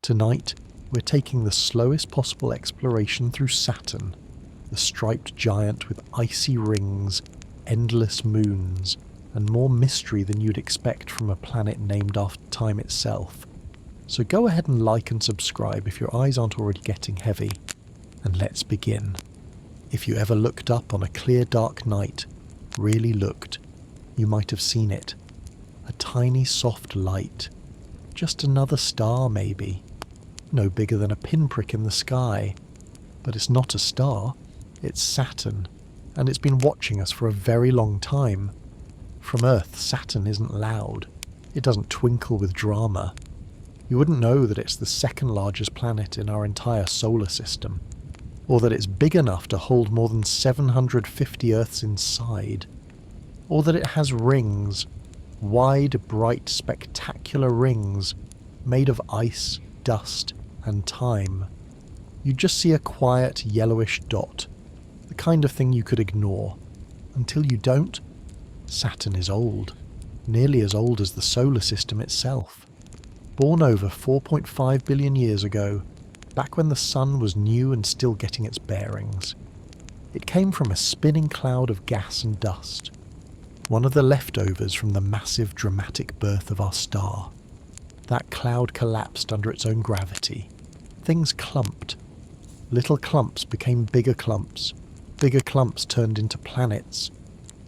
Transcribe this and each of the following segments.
Tonight, we're taking the slowest possible exploration through Saturn, the striped giant with icy rings, endless moons, and more mystery than you'd expect from a planet named after time itself. So go ahead and like and subscribe if your eyes aren't already getting heavy, and let's begin. If you ever looked up on a clear dark night, really looked, you might have seen it. A tiny soft light. Just another star maybe. No bigger than a pinprick in the sky. But it's not a star, it's Saturn, and it's been watching us for a very long time. From Earth, Saturn isn't loud. It doesn't twinkle with drama. You wouldn't know that it's the second largest planet in our entire solar system, or that it's big enough to hold more than 750 Earths inside, or that it has rings, wide, bright, spectacular rings, made of ice, dust, and time. You just see a quiet, yellowish dot, the kind of thing you could ignore. Until you don't, Saturn is old, nearly as old as the solar system itself. Born over 4.5 billion years ago, back when the sun was new and still getting its bearings. It came from a spinning cloud of gas and dust, one of the leftovers from the massive dramatic birth of our star. That cloud collapsed under its own gravity. Things clumped. Little clumps became bigger clumps. Bigger clumps turned into planets.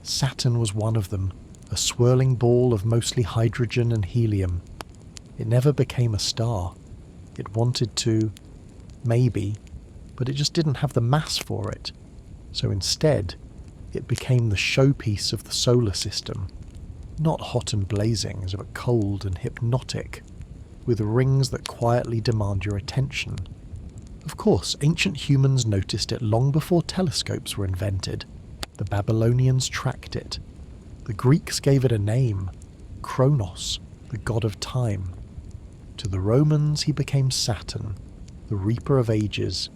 Saturn was one of them, a swirling ball of mostly hydrogen and helium. It never became a star. It wanted to, maybe, but it just didn't have the mass for it. So instead, it became the showpiece of the solar system. Not hot and blazing, but cold and hypnotic, with rings that quietly demand your attention. Of course, ancient humans noticed it long before telescopes were invented. The Babylonians tracked it. The Greeks gave it a name, Kronos, the god of time. To the Romans he became Saturn, the reaper of ages.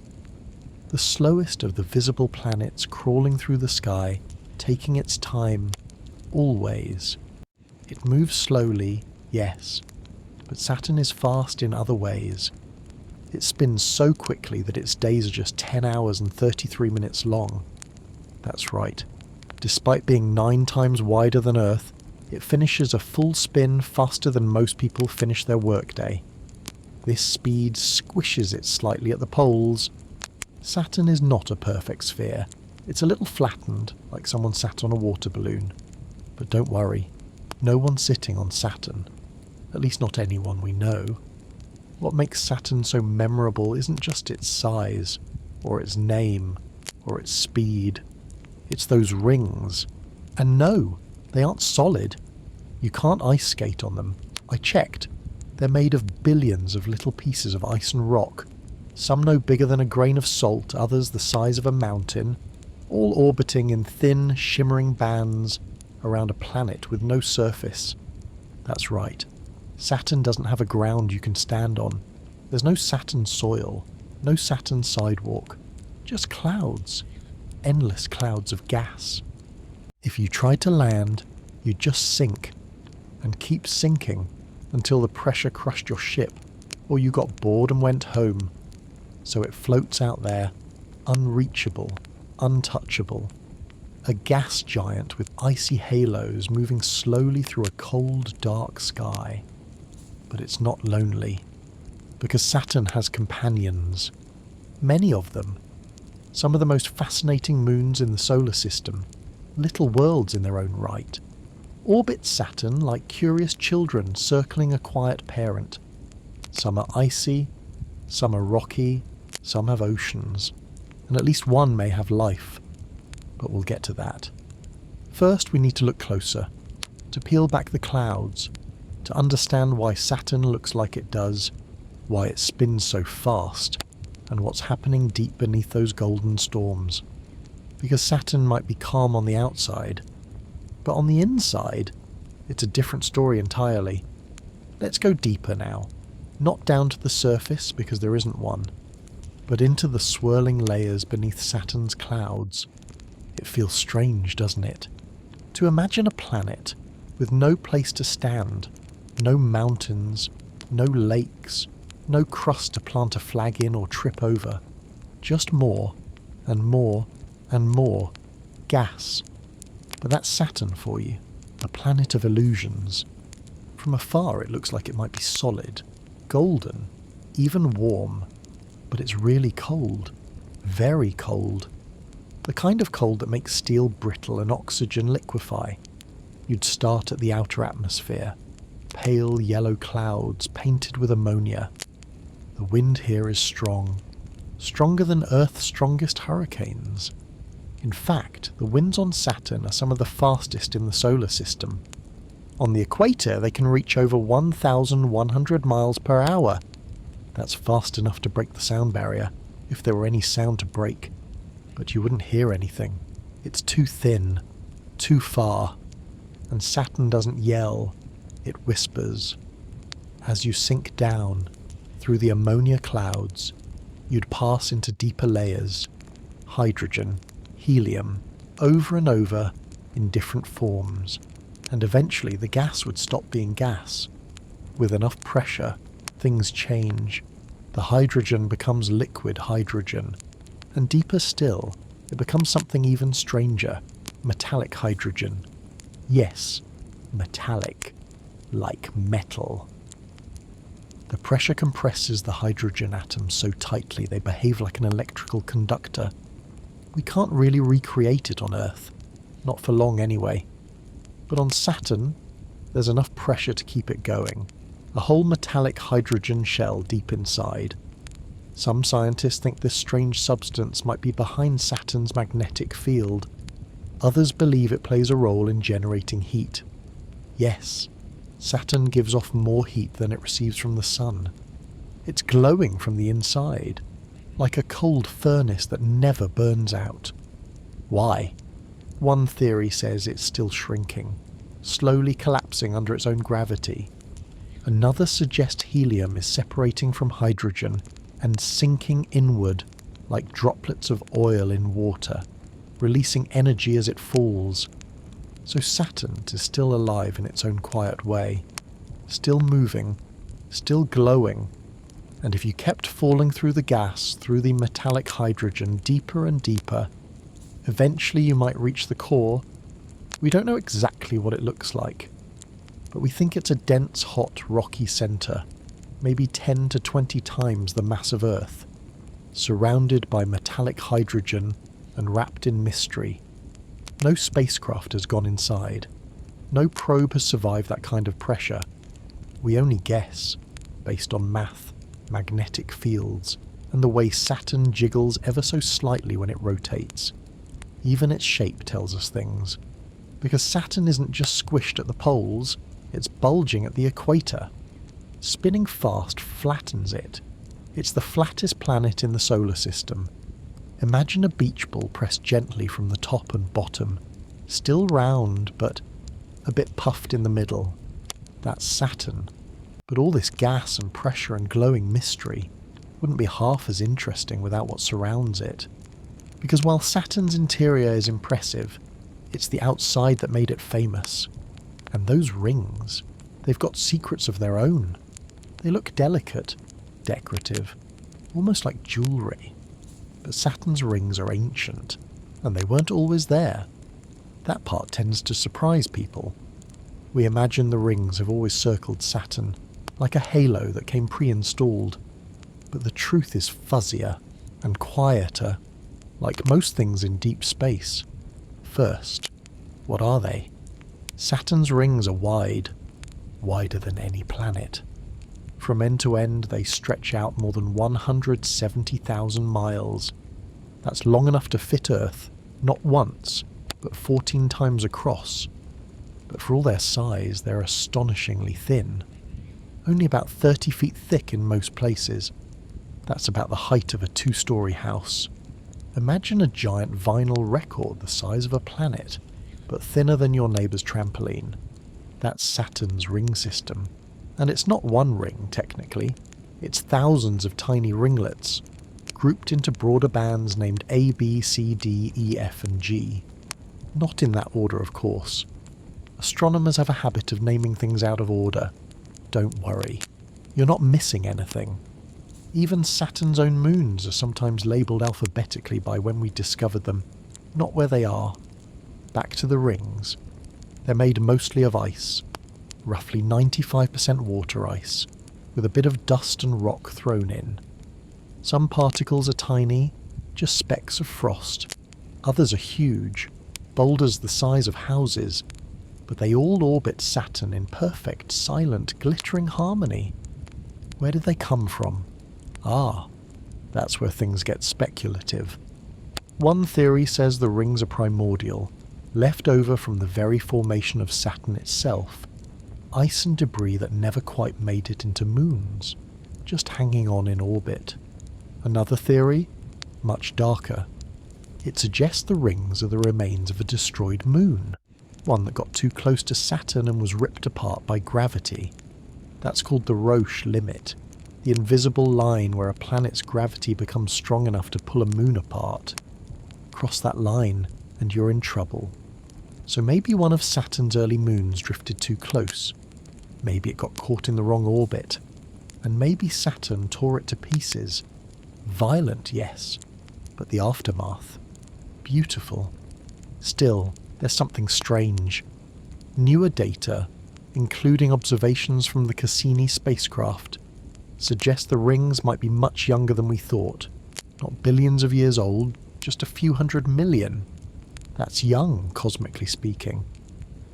The slowest of the visible planets crawling through the sky, taking its time, always. It moves slowly, yes, but Saturn is fast in other ways. It spins so quickly that its days are just 10 hours and 33 minutes long. That's right. Despite being 9 times wider than Earth, it finishes a full spin faster than most people finish their workday. This speed squishes it slightly at the poles. Saturn is not a perfect sphere. It's a little flattened, like someone sat on a water balloon. But don't worry, no one's sitting on Saturn. At least not anyone we know. What makes Saturn so memorable isn't just its size, or its name, or its speed. It's those rings. And no, they aren't solid. You can't ice skate on them. I checked. They're made of billions of little pieces of ice and rock. Some no bigger than a grain of salt, others the size of a mountain, all orbiting in thin, shimmering bands around a planet with no surface. That's right. Saturn doesn't have a ground you can stand on. There's no Saturn soil, no Saturn sidewalk. Just clouds. Endless clouds of gas. If you tried to land, you'd just sink, and keep sinking until the pressure crushed your ship, or you got bored and went home. So it floats out there, unreachable, untouchable. A gas giant with icy halos moving slowly through a cold, dark sky. But it's not lonely, because Saturn has companions. Many of them. Some of the most fascinating moons in the solar system, little worlds in their own right, orbit Saturn like curious children circling a quiet parent. Some are icy, some are rocky, some have oceans, and at least one may have life. But we'll get to that. First, we need to look closer, to peel back the clouds, to understand why Saturn looks like it does, why it spins so fast, and what's happening deep beneath those golden storms. Because Saturn might be calm on the outside, but on the inside, it's a different story entirely. Let's go deeper now. Not down to the surface, because there isn't one, but into the swirling layers beneath Saturn's clouds. It feels strange, doesn't it? To imagine a planet with no place to stand, no mountains, no lakes, No crust to plant a flag in or trip over. Just more, and more, and more. Gas. But that's Saturn for you, a planet of illusions. From afar it looks like it might be solid, golden, even warm. But it's really cold. Very cold. The kind of cold that makes steel brittle and oxygen liquefy. You'd start at the outer atmosphere. Pale yellow clouds painted with ammonia. The wind here is strong. Stronger than Earth's strongest hurricanes. In fact, the winds on Saturn are some of the fastest in the solar system. On the equator, they can reach over 1,100 miles per hour. That's fast enough to break the sound barrier, if there were any sound to break. But you wouldn't hear anything. It's too thin, too far. And Saturn doesn't yell, it whispers. As you sink down, through the ammonia clouds, you'd pass into deeper layers. Hydrogen, helium, over and over, in different forms. And eventually the gas would stop being gas. With enough pressure, things change. The hydrogen becomes liquid hydrogen. And deeper still, it becomes something even stranger. Metallic hydrogen. Yes, metallic. Like metal. The pressure compresses the hydrogen atoms so tightly they behave like an electrical conductor. We can't really recreate it on Earth. Not for long anyway. But on Saturn, there's enough pressure to keep it going. A whole metallic hydrogen shell deep inside. Some scientists think this strange substance might be behind Saturn's magnetic field. Others believe it plays a role in generating heat. Yes, Saturn gives off more heat than it receives from the sun. It's glowing from the inside, like a cold furnace that never burns out. Why? One theory says it's still shrinking, slowly collapsing under its own gravity. Another suggests helium is separating from hydrogen and sinking inward like droplets of oil in water, releasing energy as it falls. So Saturn is still alive in its own quiet way, still moving, still glowing, and if you kept falling through the gas, through the metallic hydrogen, deeper and deeper, eventually you might reach the core. We don't know exactly what it looks like, but we think it's a dense, hot, rocky centre, maybe 10 to 20 times the mass of Earth, surrounded by metallic hydrogen and wrapped in mystery. No spacecraft has gone inside. No probe has survived that kind of pressure. We only guess, based on math, magnetic fields, and the way Saturn jiggles ever so slightly when it rotates. Even its shape tells us things. Because Saturn isn't just squished at the poles, it's bulging at the equator. Spinning fast flattens it. It's the flattest planet in the solar system. Imagine a beach ball pressed gently from the top and bottom, still round but a bit puffed in the middle. That's Saturn. But all this gas and pressure and glowing mystery wouldn't be half as interesting without what surrounds it. Because while Saturn's interior is impressive, it's the outside that made it famous. And those rings, they've got secrets of their own. They look delicate, decorative, almost like jewellery. But Saturn's rings are ancient, and they weren't always there. That part tends to surprise people. We imagine the rings have always circled Saturn, like a halo that came pre-installed. But the truth is fuzzier and quieter, like most things in deep space. First, what are they? Saturn's rings are wide, wider than any planet. From end to end, they stretch out more than 170,000 miles. That's long enough to fit Earth, not once, but 14 times across. But for all their size, they're astonishingly thin. Only about 30 feet thick in most places. That's about the height of a 2-story house. Imagine a giant vinyl record the size of a planet, but thinner than your neighbour's trampoline. That's Saturn's ring system. And it's not one ring, technically. It's thousands of tiny ringlets, grouped into broader bands named A, B, C, D, E, F, and G. Not in that order, of course. Astronomers have a habit of naming things out of order. Don't worry. You're not missing anything. Even Saturn's own moons are sometimes labelled alphabetically by when we discovered them, not where they are. Back to the rings. They're made mostly of ice, roughly 95% water ice, with a bit of dust and rock thrown in. Some particles are tiny, just specks of frost. Others are huge, boulders the size of houses, but they all orbit Saturn in perfect, silent, glittering harmony. Where did they come from? Ah, that's where things get speculative. One theory says the rings are primordial, left over from the very formation of Saturn itself, ice and debris that never quite made it into moons, just hanging on in orbit. Another theory, much darker. It suggests the rings are the remains of a destroyed moon, one that got too close to Saturn and was ripped apart by gravity. That's called the Roche limit, the invisible line where a planet's gravity becomes strong enough to pull a moon apart. Cross that line and you're in trouble. So maybe one of Saturn's early moons drifted too close. Maybe it got caught in the wrong orbit. And maybe Saturn tore it to pieces. Violent, yes, but the aftermath. Beautiful. Still, there's something strange. Newer data, including observations from the Cassini spacecraft, suggest the rings might be much younger than we thought. Not billions of years old, just a few 100 million. That's young, cosmically speaking.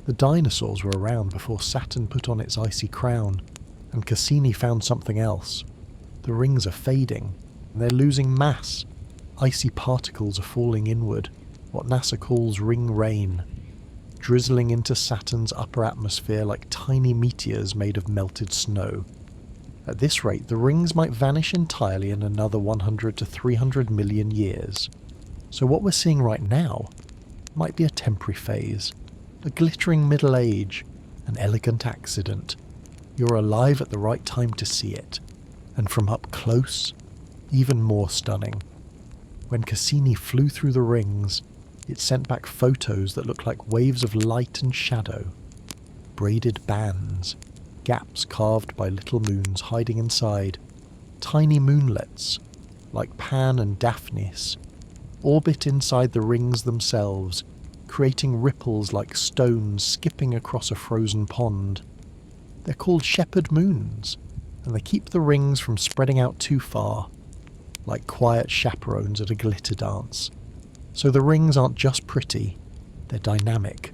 The dinosaurs were around before Saturn put on its icy crown, and Cassini found something else. The rings are fading, and they're losing mass. Icy particles are falling inward, what NASA calls ring rain, drizzling into Saturn's upper atmosphere like tiny meteors made of melted snow. At this rate, the rings might vanish entirely in another 100 to 300 million years. So what we're seeing right now might be a temporary phase, a glittering middle age, an elegant accident. You're alive at the right time to see it, and from up close, even more stunning. When Cassini flew through the rings, it sent back photos that look like waves of light and shadow, braided bands, gaps carved by little moons hiding inside, tiny moonlets, like Pan and Daphnis, orbit inside the rings themselves, creating ripples like stones skipping across a frozen pond. They're called shepherd moons, and they keep the rings from spreading out too far, like quiet chaperones at a glitter dance. So the rings aren't just pretty, they're dynamic,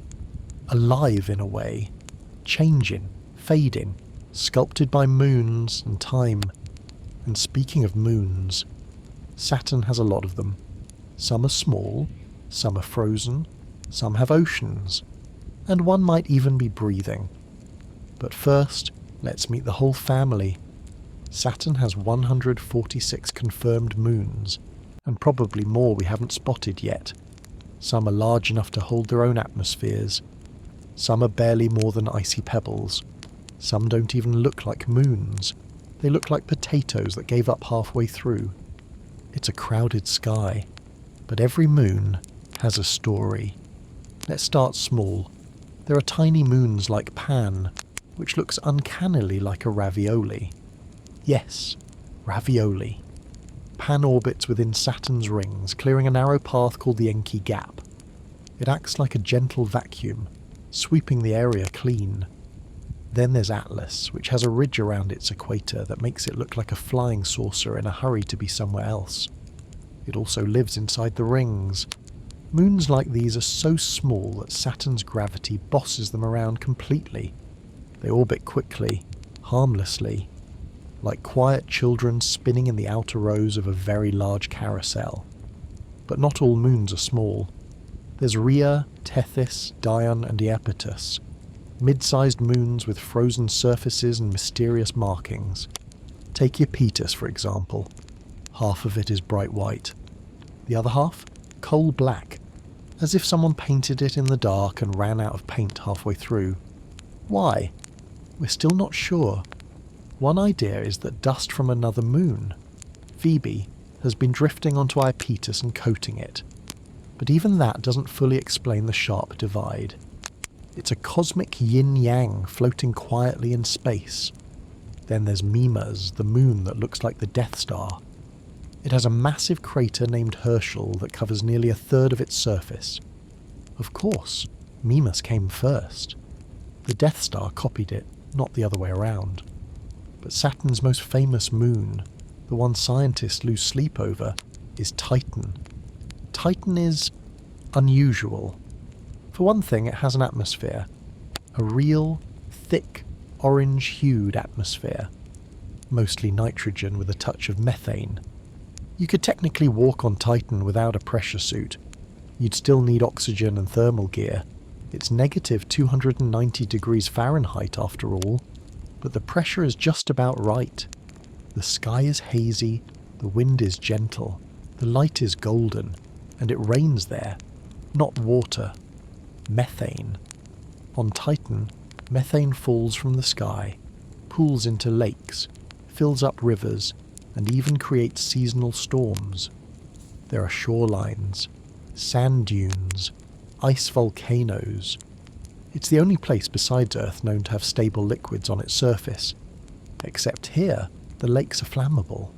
alive in a way, changing, fading, sculpted by moons and time. And speaking of moons, Saturn has a lot of them. Some are small, some are frozen, some have oceans, and one might even be breathing. But first, let's meet the whole family. Saturn has 146 confirmed moons, and probably more we haven't spotted yet. Some are large enough to hold their own atmospheres. Some are barely more than icy pebbles. Some don't even look like moons. They look like potatoes that gave up halfway through. It's a crowded sky, but every moon has a story. Let's start small. There are tiny moons like Pan, which looks uncannily like a ravioli. Yes, ravioli. Pan orbits within Saturn's rings, clearing a narrow path called the Encke Gap. It acts like a gentle vacuum, sweeping the area clean. Then there's Atlas, which has a ridge around its equator that makes it look like a flying saucer in a hurry to be somewhere else. It also lives inside the rings. Moons like these are so small that Saturn's gravity bosses them around completely. They orbit quickly, harmlessly, like quiet children spinning in the outer rows of a very large carousel. But not all moons are small. There's Rhea, Tethys, Dione and Iapetus, mid-sized moons with frozen surfaces and mysterious markings. Take Iapetus, for example. Half of it is bright white. The other half? Coal black, as if someone painted it in the dark and ran out of paint halfway through. Why? We're still not sure. One idea is that dust from another moon, Phoebe, has been drifting onto Iapetus and coating it. But even that doesn't fully explain the sharp divide. It's a cosmic yin-yang floating quietly in space. Then there's Mimas, the moon that looks like the Death Star. It has a massive crater named Herschel that covers nearly a third of its surface. Of course, Mimas came first. The Death Star copied it, not the other way around. But Saturn's most famous moon, the one scientists lose sleep over, is Titan. Titan is unusual. For one thing, it has an atmosphere. A real, thick, orange-hued atmosphere. Mostly nitrogen with a touch of methane. You could technically walk on Titan without a pressure suit. You'd still need oxygen and thermal gear. It's negative 290 degrees Fahrenheit after all, but the pressure is just about right. The sky is hazy, the wind is gentle, the light is golden, and it rains there. Not water. Methane. On Titan, methane falls from the sky, pools into lakes, fills up rivers, and even creates seasonal storms. There are shorelines, sand dunes, ice volcanoes. It's the only place besides Earth known to have stable liquids on its surface. Except here, the lakes are flammable.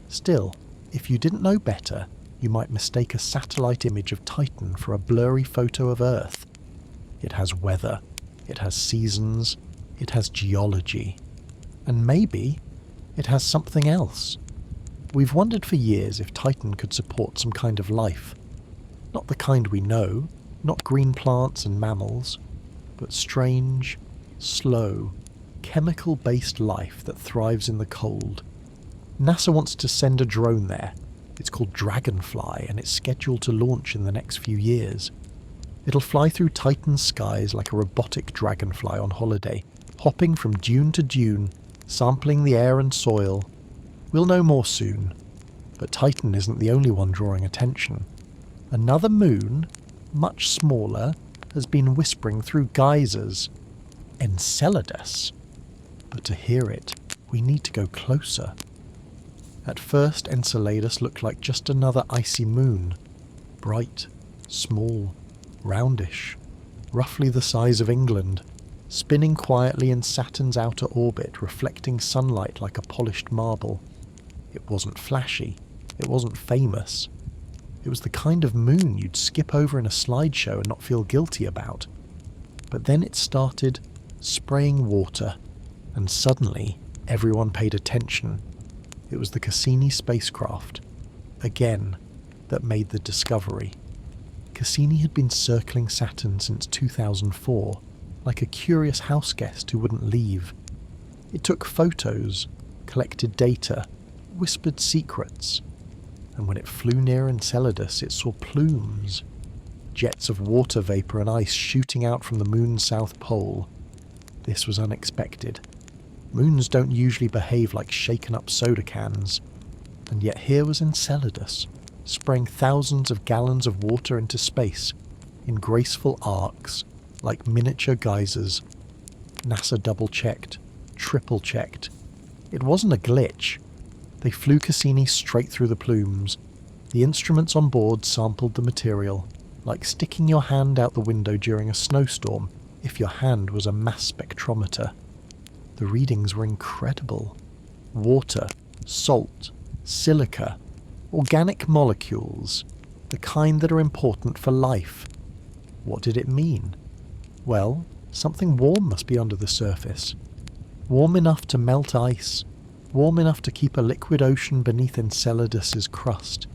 Still, if you didn't know better, you might mistake a satellite image of Titan for a blurry photo of Earth. It has weather, it has seasons, it has geology. And maybe it has something else. We've wondered for years if Titan could support some kind of life. Not the kind we know, not green plants and mammals, but strange, slow, chemical-based life that thrives in the cold. NASA wants to send a drone there. It's called Dragonfly, and it's scheduled to launch in the next few years. It'll fly through Titan's skies like a robotic dragonfly on holiday, hopping from dune to dune, sampling the air and soil. We'll know more soon. But Titan isn't the only one drawing attention. Another moon, much smaller, has been whispering through geysers. Enceladus. But to hear it, we need to go closer. At first, Enceladus looked like just another icy moon. Bright, small, roundish, roughly the size of England, spinning quietly in Saturn's outer orbit, reflecting sunlight like a polished marble. It wasn't flashy. It wasn't famous. It was the kind of moon you'd skip over in a slideshow and not feel guilty about. But then it started spraying water, and suddenly everyone paid attention. It was the Cassini spacecraft, again, that made the discovery. Cassini had been circling Saturn since 2004, like a curious houseguest who wouldn't leave. It took photos, collected data, whispered secrets, and when it flew near Enceladus it saw plumes, jets of water vapour and ice shooting out from the moon's south pole. This was unexpected. Moons don't usually behave like shaken-up soda cans, and yet here was Enceladus, spraying thousands of gallons of water into space, in graceful arcs, like miniature geysers. NASA double-checked, triple-checked. It wasn't a glitch. They flew Cassini straight through the plumes. The instruments on board sampled the material, like sticking your hand out the window during a snowstorm if your hand was a mass spectrometer. The readings were incredible. Water, salt, silica, organic molecules, the kind that are important for life. What did it mean? Well, something warm must be under the surface. Warm enough to melt ice, warm enough to keep a liquid ocean beneath Enceladus's crust.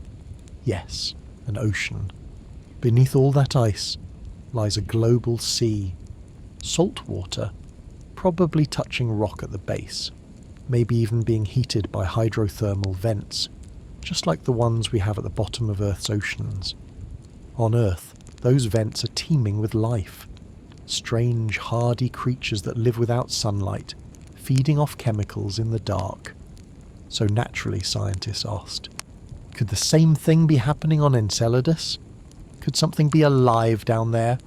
Yes, an ocean. Beneath all that ice lies a global sea. Salt water, probably touching rock at the base, maybe even being heated by hydrothermal vents, just like the ones we have at the bottom of Earth's oceans. On Earth, those vents are teeming with life. Strange, hardy creatures that live without sunlight, feeding off chemicals in the dark. So naturally, scientists asked, could the same thing be happening on Enceladus? Could something be alive down there?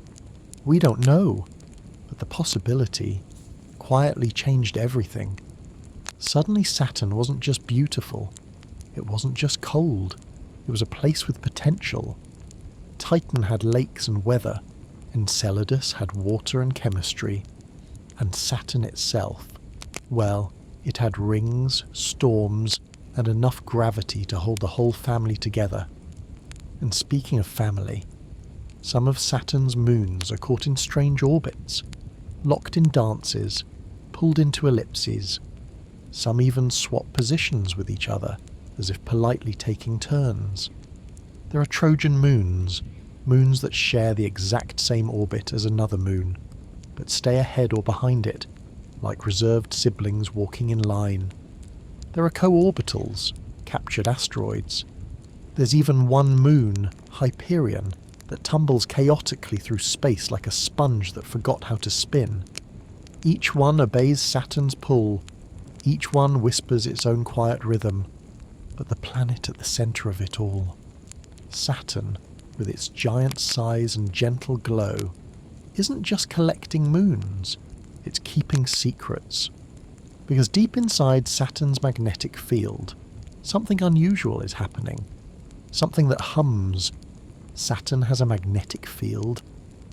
We don't know, but the possibility quietly changed everything. Suddenly Saturn wasn't just beautiful. It wasn't just cold. It was a place with potential. Titan had lakes and weather. Enceladus had water and chemistry. And Saturn itself, well, It had rings, storms, and enough gravity to hold the whole family together. And speaking of family, some of Saturn's moons are caught in strange orbits, locked in dances, pulled into ellipses. Some even swap positions with each other, as if politely taking turns. There are Trojan moons, moons that share the exact same orbit as another moon, but stay ahead or behind it, like reserved siblings walking in line. There are co-orbitals, captured asteroids. There's even one moon, Hyperion, that tumbles chaotically through space like a sponge that forgot how to spin. Each one obeys Saturn's pull. Each one whispers its own quiet rhythm. But the planet at the centre of it all, Saturn, with its giant size and gentle glow, isn't just collecting moons, it's keeping secrets. Because deep inside Saturn's magnetic field, something unusual is happening. Something that hums. Saturn has a magnetic field.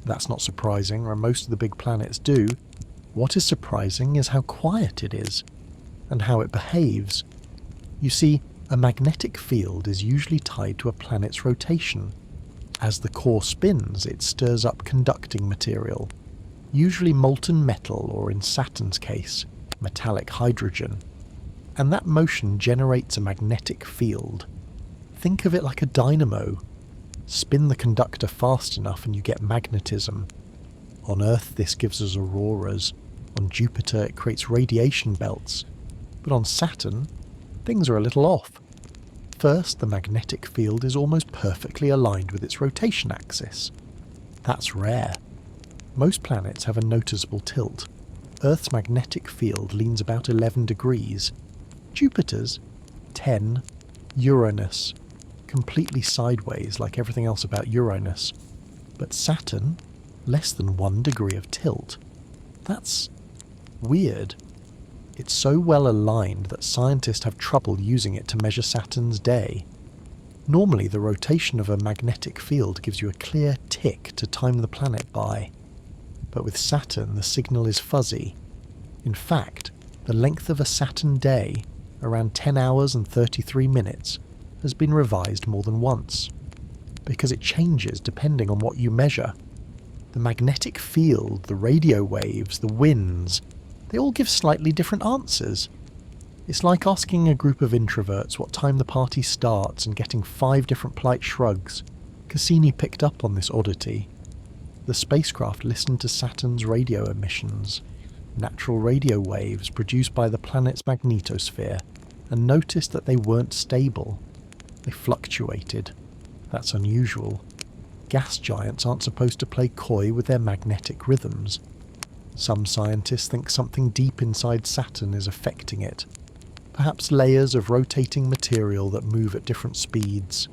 That's not surprising, or most of the big planets do. What is surprising is how quiet it is, and how it behaves. You see, a magnetic field is usually tied to a planet's rotation. As the core spins, it stirs up conducting material, usually molten metal, or in Saturn's case, metallic hydrogen. And that motion generates a magnetic field. Think of it like a dynamo. Spin the conductor fast enough and you get magnetism. On Earth this gives us auroras. On Jupiter it creates radiation belts. But on Saturn, things are a little off. First, the magnetic field is almost perfectly aligned with its rotation axis. That's rare. Most planets have a noticeable tilt. Earth's magnetic field leans about 11 degrees. Jupiter's, 10. Uranus, completely sideways like everything else about Uranus. But Saturn, less than 1 degree of tilt. That's weird. It's so well aligned that scientists have trouble using it to measure Saturn's day. Normally the rotation of a magnetic field gives you a clear tick to time the planet by. But with Saturn the signal is fuzzy. In fact, the length of a Saturn day, around 10 hours and 33 minutes, has been revised more than once. Because it changes depending on what you measure. The magnetic field, the radio waves, the winds, they all give slightly different answers. It's like asking a group of introverts what time the party starts and getting 5 different polite shrugs. Cassini picked up on this oddity. The spacecraft listened to Saturn's radio emissions, natural radio waves produced by the planet's magnetosphere, and noticed that they weren't stable. They fluctuated. That's unusual. Gas giants aren't supposed to play coy with their magnetic rhythms. Some scientists think something deep inside Saturn is affecting it. Perhaps layers of rotating material that move at different speeds.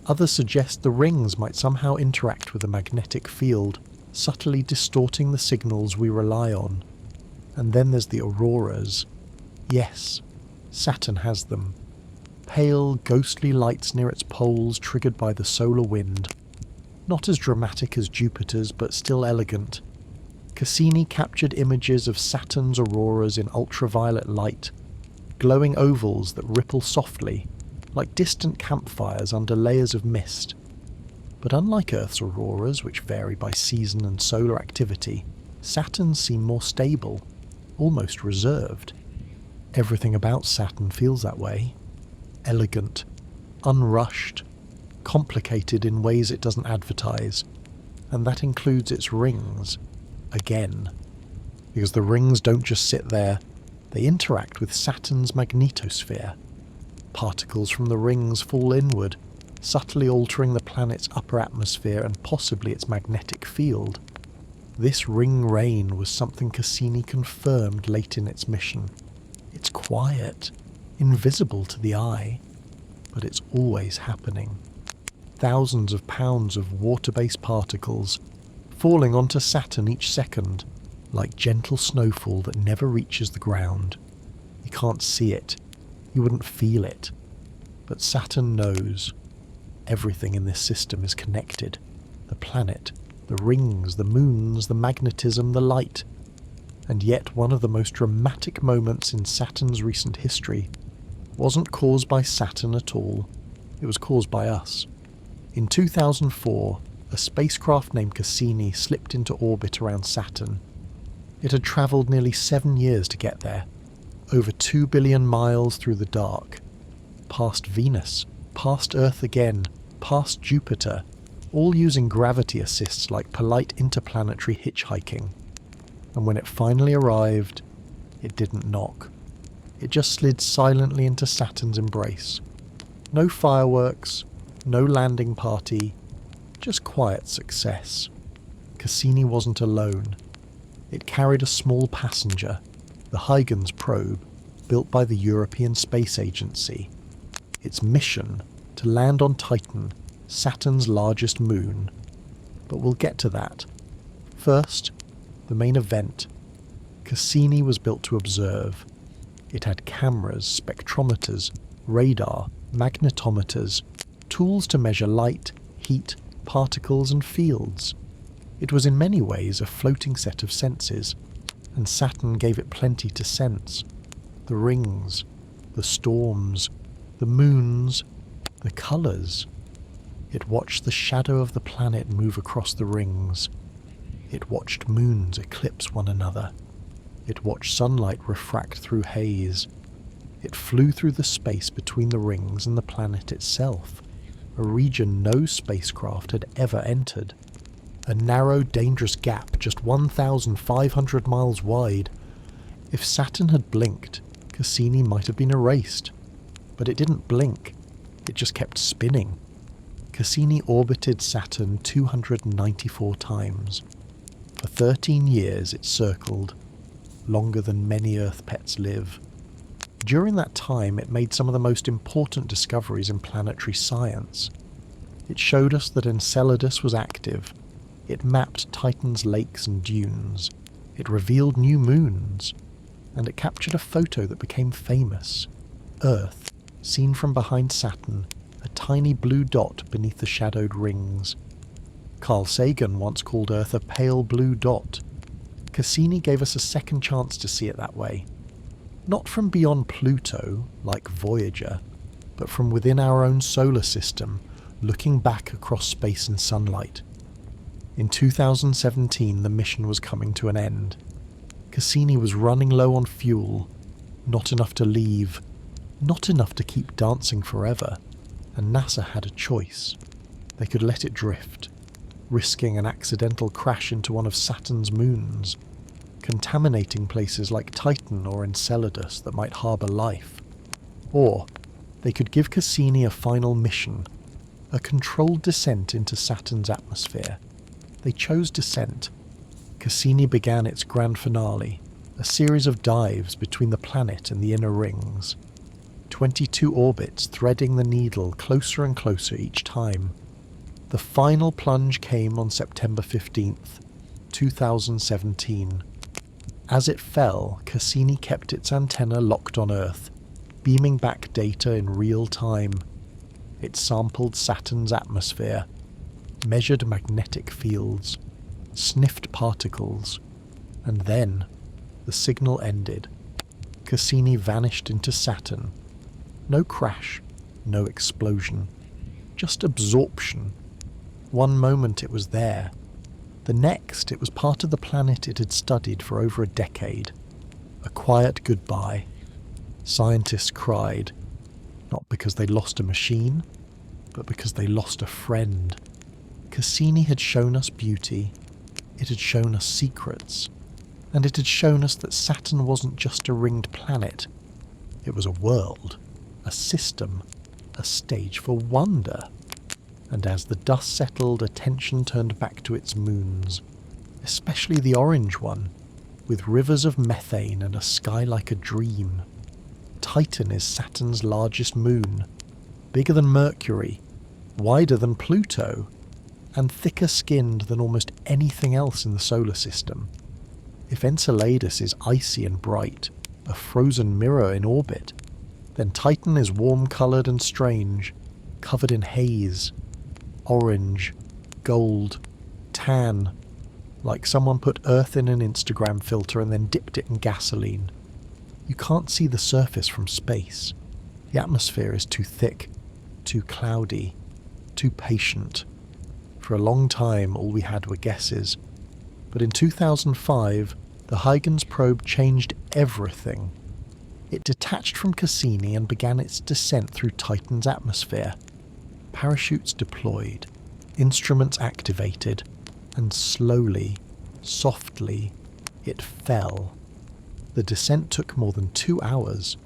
Others suggest the rings might somehow interact with the magnetic field, subtly distorting the signals we rely on. And then there's the auroras. Yes, Saturn has them. Pale, ghostly lights near its poles triggered by the solar wind. Not as dramatic as Jupiter's, but still elegant. Cassini captured images of Saturn's auroras in ultraviolet light, glowing ovals that ripple softly, like distant campfires under layers of mist. But unlike Earth's auroras, which vary by season and solar activity, Saturn's seem more stable, almost reserved. Everything about Saturn feels that way. Elegant, unrushed, complicated in ways it doesn't advertise, and that includes its rings. Again. Because the rings don't just sit there, they interact with Saturn's magnetosphere. Particles from the rings fall inward, subtly altering the planet's upper atmosphere and possibly its magnetic field. This ring rain was something Cassini confirmed late in its mission. It's quiet, invisible to the eye, but it's always happening. Thousands of pounds of water-based particles falling onto Saturn each second, like gentle snowfall that never reaches the ground. You can't see it, you wouldn't feel it, but Saturn knows. Everything in this system is connected. The planet, the rings, the moons, the magnetism, the light. And yet one of the most dramatic moments in Saturn's recent history wasn't caused by Saturn at all. It was caused by us. In 2004, a spacecraft named Cassini slipped into orbit around Saturn. It had travelled nearly 7 years to get there, over 2 billion miles through the dark, past Venus, past Earth again, past Jupiter, all using gravity assists like polite interplanetary hitchhiking. And when it finally arrived, it didn't knock. It just slid silently into Saturn's embrace. No fireworks, no landing party, just quiet success. Cassini wasn't alone. It carried a small passenger, the Huygens probe, built by the European Space Agency. Its mission, to land on Titan, Saturn's largest moon. But we'll get to that. First, the main event. Cassini was built to observe. It had cameras, spectrometers, radar, magnetometers, tools to measure light, heat, particles and fields. It was in many ways a floating set of senses, and Saturn gave it plenty to sense. The rings, the storms, the moons, the colours. It watched the shadow of the planet move across the rings. It watched moons eclipse one another. It watched sunlight refract through haze. It flew through the space between the rings and the planet itself, a region no spacecraft had ever entered. A narrow, dangerous gap just 1,500 miles wide. If Saturn had blinked, Cassini might have been erased. But it didn't blink. It just kept spinning. Cassini orbited Saturn 294 times. For 13 years it circled, longer than many Earth pets live. During that time it made some of the most important discoveries in planetary science. It showed us that Enceladus was active. It mapped Titan's lakes and dunes. It revealed new moons. And it captured a photo that became famous. Earth, seen from behind Saturn, a tiny blue dot beneath the shadowed rings. Carl Sagan once called Earth a pale blue dot. Cassini gave us a second chance to see it that way. Not from beyond Pluto, like Voyager, but from within our own solar system, looking back across space and sunlight. In 2017, the mission was coming to an end. Cassini was running low on fuel, not enough to leave, not enough to keep dancing forever, and NASA had a choice. They could let it drift, risking an accidental crash into one of Saturn's moons, contaminating places like Titan or Enceladus that might harbour life. Or they could give Cassini a final mission, a controlled descent into Saturn's atmosphere. They chose descent. Cassini began its grand finale, a series of dives between the planet and the inner rings. 22 orbits threading the needle closer and closer each time. The final plunge came on September 15th, 2017. As it fell, Cassini kept its antenna locked on Earth, beaming back data in real time. It sampled Saturn's atmosphere, measured magnetic fields, sniffed particles, and then the signal ended. Cassini vanished into Saturn. No crash, no explosion, just absorption. One moment it was there. The next it was part of the planet it had studied for over a decade. A quiet goodbye. Scientists cried, not because they lost a machine, but because they lost a friend. Cassini had shown us beauty. It had shown us secrets. And it had shown us that Saturn wasn't just a ringed planet. It was a world, a system, a stage for wonder. And as the dust settled, attention turned back to its moons, especially the orange one, with rivers of methane and a sky like a dream. Titan is Saturn's largest moon, bigger than Mercury, wider than Pluto, and thicker skinned than almost anything else in the solar system. If Enceladus is icy and bright, a frozen mirror in orbit, then Titan is warm-coloured and strange, covered in haze, orange, gold, tan, like someone put Earth in an Instagram filter and then dipped it in gasoline. You can't see the surface from space. The atmosphere is too thick, too cloudy, too patient. For a long time, all we had were guesses. But in 2005, the Huygens probe changed everything. It detached from Cassini and began its descent through Titan's atmosphere. Parachutes deployed, instruments activated, and slowly, softly, it fell. The descent took more than 2 hours.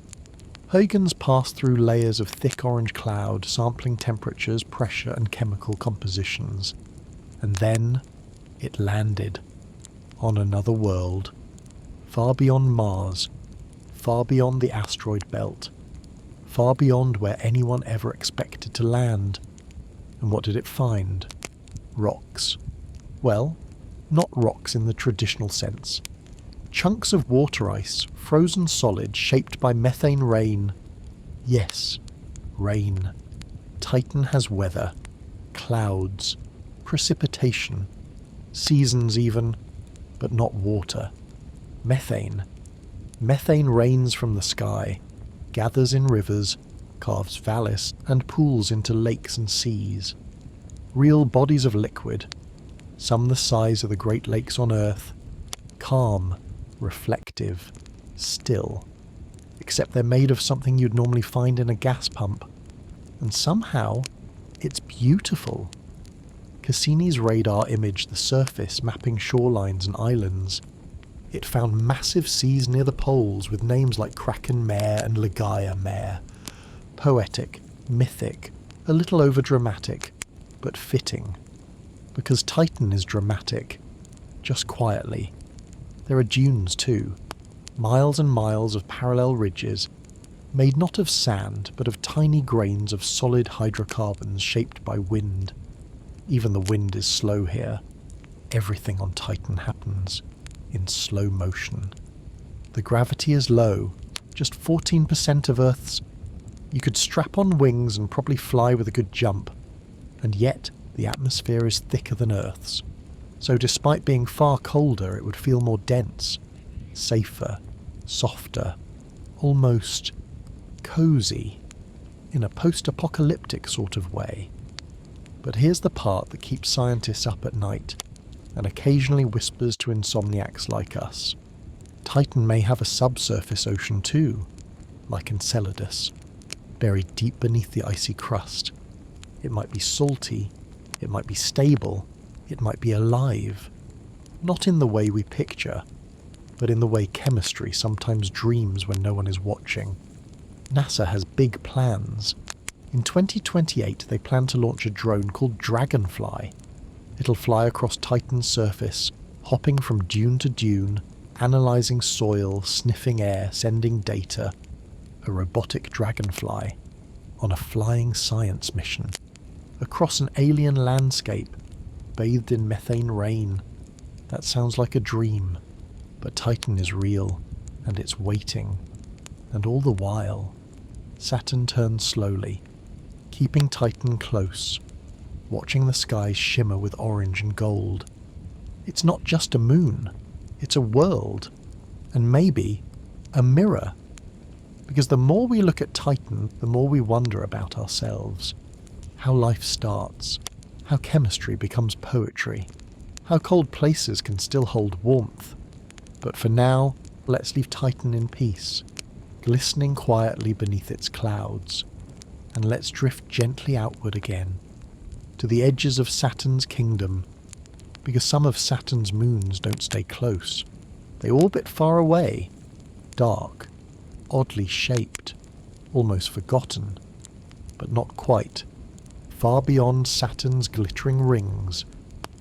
Huygens passed through layers of thick orange cloud, sampling temperatures, pressure, and chemical compositions. And then it landed on another world, far beyond Mars, far beyond the asteroid belt, far beyond where anyone ever expected to land. And what did it find? Rocks. Well, not rocks in the traditional sense. Chunks of water ice, frozen solid, shaped by methane rain. Yes, rain. Titan has weather, clouds, precipitation, seasons even, but not water. Methane. Methane rains from the sky, gathers in rivers, carves valleys and pools into lakes and seas. Real bodies of liquid, some the size of the Great Lakes on Earth, calm, reflective, still, except they're made of something you'd normally find in a gas pump. And somehow, it's beautiful. Cassini's radar imaged the surface, mapping shorelines and islands. It found massive seas near the poles with names like Kraken Mare and Ligaia Mare. Poetic, mythic, a little overdramatic, but fitting. Because Titan is dramatic, just quietly. There are dunes too, miles and miles of parallel ridges, made not of sand but of tiny grains of solid hydrocarbons shaped by wind. Even the wind is slow here. Everything on Titan happens in slow motion. The gravity is low, just 14% of Earth's. You could strap on wings and probably fly with a good jump, and yet the atmosphere is thicker than Earth's. So despite being far colder, it would feel more dense, safer, softer, almost cozy, in a post-apocalyptic sort of way. But here's the part that keeps scientists up at night, and occasionally whispers to insomniacs like us. Titan may have a subsurface ocean too, like Enceladus, buried deep beneath the icy crust. It might be salty, it might be stable, it might be alive. Not in the way we picture, but in the way chemistry sometimes dreams when no one is watching. NASA has big plans. In 2028 they plan to launch a drone called Dragonfly. It'll fly across Titan's surface, hopping from dune to dune, analysing soil, sniffing air, sending data. A robotic dragonfly on a flying science mission, across an alien landscape, bathed in methane rain. That sounds like a dream, but Titan is real, and it's waiting. And all the while, Saturn turns slowly, keeping Titan close, watching the skies shimmer with orange and gold. It's not just a moon, it's a world, and maybe a mirror. Because the more we look at Titan, the more we wonder about ourselves. How life starts, how chemistry becomes poetry, how cold places can still hold warmth. But for now, let's leave Titan in peace, glistening quietly beneath its clouds, and let's drift gently outward again, to the edges of Saturn's kingdom, because some of Saturn's moons don't stay close. They orbit far away, dark, oddly shaped, almost forgotten, but not quite. Far beyond Saturn's glittering rings,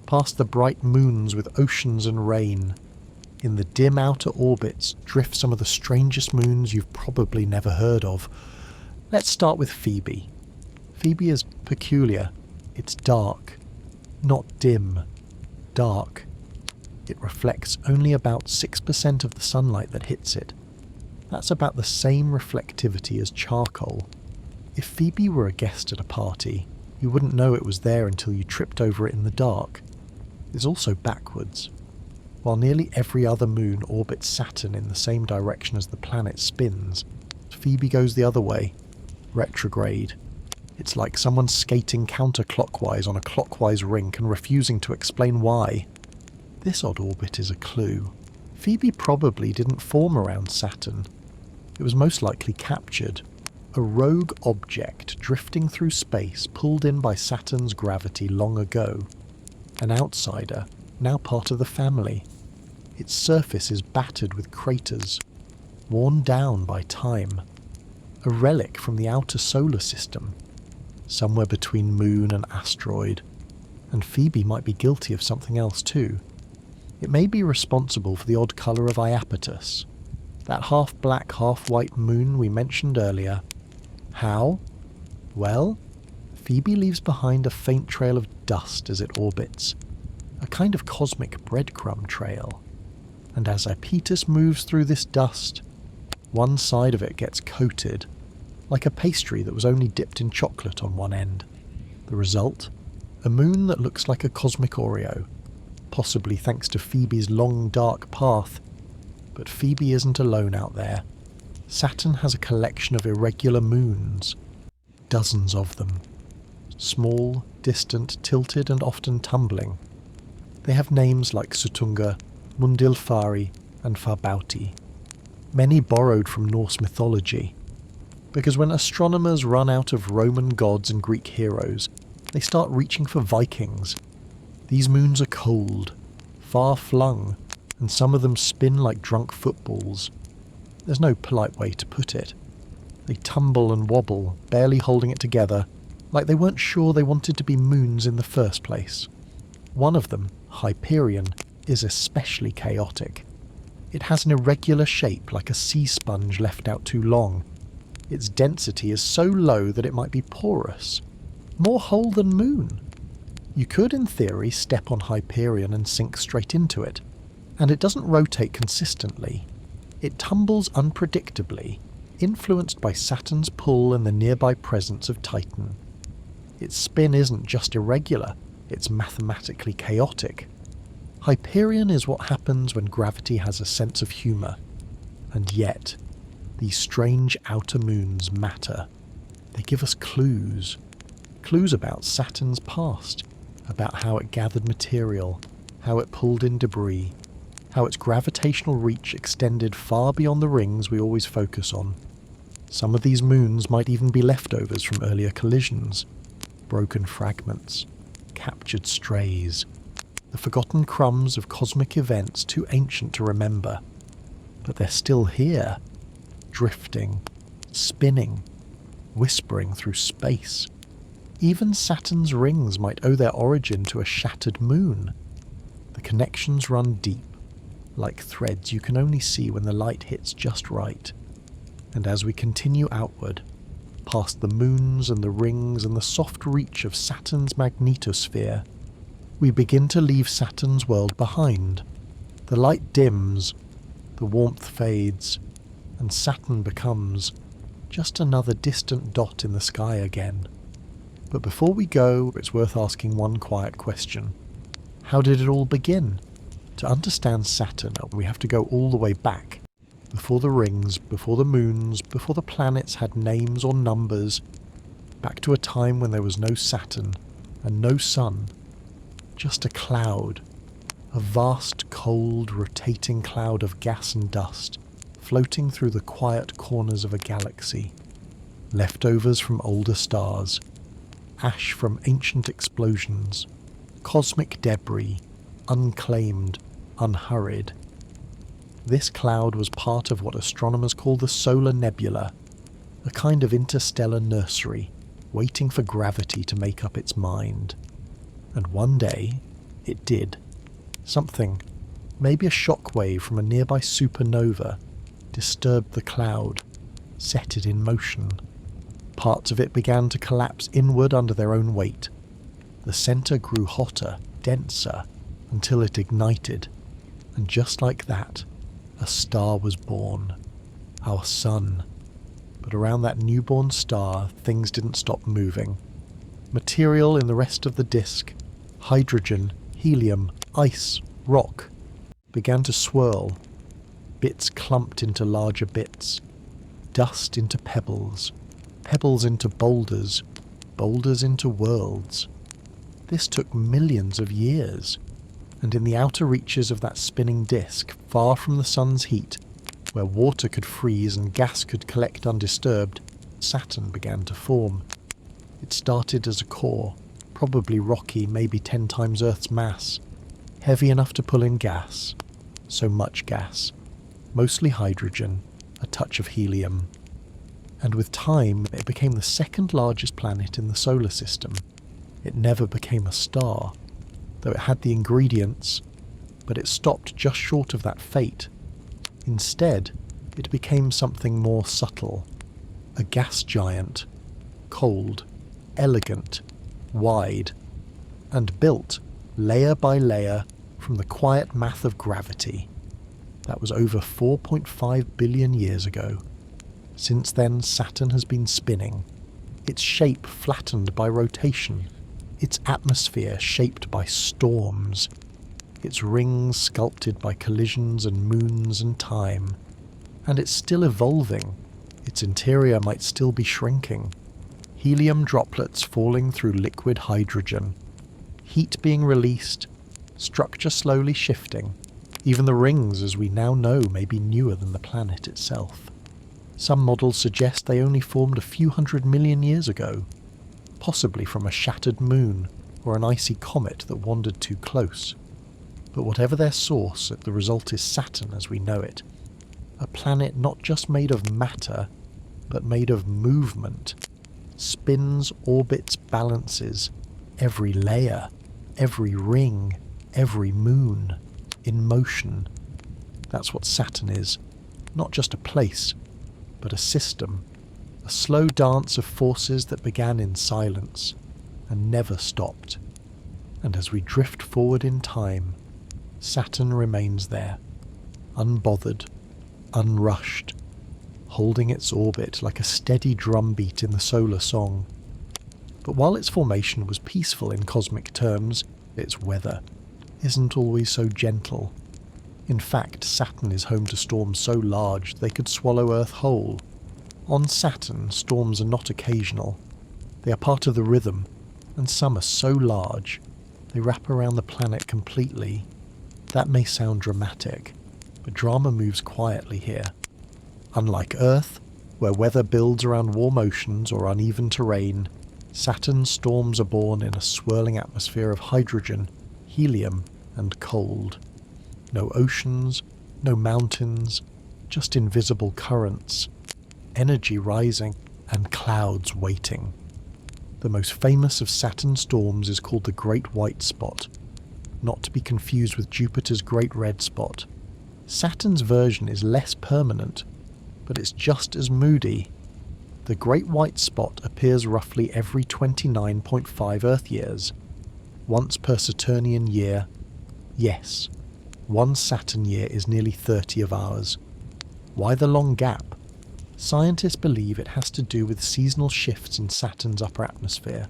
past the bright moons with oceans and rain, in the dim outer orbits drift some of the strangest moons you've probably never heard of. Let's start with Phoebe. Phoebe is peculiar. It's dark, not dim, dark. It reflects only about 6% of the sunlight that hits it. That's about the same reflectivity as charcoal. If Phoebe were a guest at a party, you wouldn't know it was there until you tripped over it in the dark. It's also backwards. While nearly every other moon orbits Saturn in the same direction as the planet spins, Phoebe goes the other way, retrograde. It's like someone skating counterclockwise on a clockwise rink and refusing to explain why. This odd orbit is a clue. Phoebe probably didn't form around Saturn. It was most likely captured. A rogue object drifting through space pulled in by Saturn's gravity long ago. An outsider, now part of the family. Its surface is battered with craters, worn down by time. A relic from the outer solar system, somewhere between moon and asteroid. And Phoebe might be guilty of something else too. It may be responsible for the odd colour of Iapetus, that half-black, half-white moon we mentioned earlier. How? Well, Phoebe leaves behind a faint trail of dust as it orbits, a kind of cosmic breadcrumb trail. And as Iapetus moves through this dust, one side of it gets coated, like a pastry that was only dipped in chocolate on one end. The result? A moon that looks like a cosmic Oreo, possibly thanks to Phoebe's long dark path. But Phoebe isn't alone out there. Saturn has a collection of irregular moons, dozens of them. Small, distant, tilted and often tumbling. They have names like Sutunga, Mundilfari and Farbauti, many borrowed from Norse mythology. Because when astronomers run out of Roman gods and Greek heroes, they start reaching for Vikings. These moons are cold, far-flung, and some of them spin like drunk footballs. There's no polite way to put it. They tumble and wobble, barely holding it together, like they weren't sure they wanted to be moons in the first place. One of them, Hyperion, is especially chaotic. It has an irregular shape like a sea sponge left out too long. Its density is so low that it might be porous. More hole than moon. You could, in theory, step on Hyperion and sink straight into it. And it doesn't rotate consistently. It tumbles unpredictably, influenced by Saturn's pull and the nearby presence of Titan. Its spin isn't just irregular, it's mathematically chaotic. Hyperion is what happens when gravity has a sense of humour. And yet, these strange outer moons matter. They give us clues. Clues about Saturn's past, about how it gathered material, how it pulled in debris, how its gravitational reach extended far beyond the rings we always focus on. Some of these moons might even be leftovers from earlier collisions, broken fragments, captured strays, the forgotten crumbs of cosmic events too ancient to remember. But they're still here, drifting, spinning, whispering through space. Even Saturn's rings might owe their origin to a shattered moon. The connections run deep, like threads you can only see when the light hits just right. And as we continue outward, past the moons and the rings and the soft reach of Saturn's magnetosphere, we begin to leave Saturn's world behind. The light dims, the warmth fades, and Saturn becomes just another distant dot in the sky again. But before we go, it's worth asking one quiet question. How did it all begin? To understand Saturn, we have to go all the way back. Before the rings, before the moons, before the planets had names or numbers. Back to a time when there was no Saturn and no sun. Just a cloud. A vast, cold, rotating cloud of gas and dust, floating through the quiet corners of a galaxy. Leftovers from older stars. Ash from ancient explosions. Cosmic debris. Unclaimed, unhurried. This cloud was part of what astronomers call the solar nebula, a kind of interstellar nursery, waiting for gravity to make up its mind. And one day, it did. Something, maybe a shock wave from a nearby supernova, disturbed the cloud, set it in motion. Parts of it began to collapse inward under their own weight. The centre grew hotter, denser, until it ignited, and just like that, a star was born, our sun. But around that newborn star, things didn't stop moving. Material in the rest of the disk, hydrogen, helium, ice, rock, began to swirl. Bits clumped into larger bits, dust into pebbles, pebbles into boulders, boulders into worlds. This took millions of years, and in the outer reaches of that spinning disk, far from the sun's heat, where water could freeze and gas could collect undisturbed, Saturn began to form. It started as a core, probably rocky, maybe 10 times Earth's mass, heavy enough to pull in gas, so much gas, mostly hydrogen, a touch of helium. And with time, it became the second largest planet in the solar system. It never became a star, though it had the ingredients, but it stopped just short of that fate. Instead, it became something more subtle. A gas giant, cold, elegant, wide, and built, layer by layer, from the quiet math of gravity. That was over 4.5 billion years ago. Since then, Saturn has been spinning, its shape flattened by rotation, its atmosphere shaped by storms, its rings sculpted by collisions and moons and time. And it's still evolving. Its interior might still be shrinking. Helium droplets falling through liquid hydrogen. Heat being released, structure slowly shifting. Even the rings, as we now know, may be newer than the planet itself. Some models suggest they only formed a few 100 million years ago, possibly from a shattered moon or an icy comet that wandered too close. But whatever their source, the result is Saturn as we know it. A planet not just made of matter, but made of movement. Spins, orbits, balances, every layer, every ring, every moon, in motion. That's what Saturn is. Not just a place, but a system. A slow dance of forces that began in silence and never stopped. And as we drift forward in time, Saturn remains there, unbothered, unrushed, holding its orbit like a steady drumbeat in the solar song. But while its formation was peaceful in cosmic terms, its weather isn't always so gentle. In fact, Saturn is home to storms so large they could swallow Earth whole. On Saturn, storms are not occasional. They are part of the rhythm, and some are so large, they wrap around the planet completely. That may sound dramatic, but drama moves quietly here. Unlike Earth, where weather builds around warm oceans or uneven terrain, Saturn's storms are born in a swirling atmosphere of hydrogen, helium, and cold. No oceans, no mountains, just invisible currents, energy rising, and clouds waiting. The most famous of Saturn's storms is called the Great White Spot, not to be confused with Jupiter's Great Red Spot. Saturn's version is less permanent, but it's just as moody. The Great White Spot appears roughly every 29.5 Earth years, once per Saturnian year. Yes, one Saturn year is nearly 30 of ours. Why the long gap? Scientists believe it has to do with seasonal shifts in Saturn's upper atmosphere.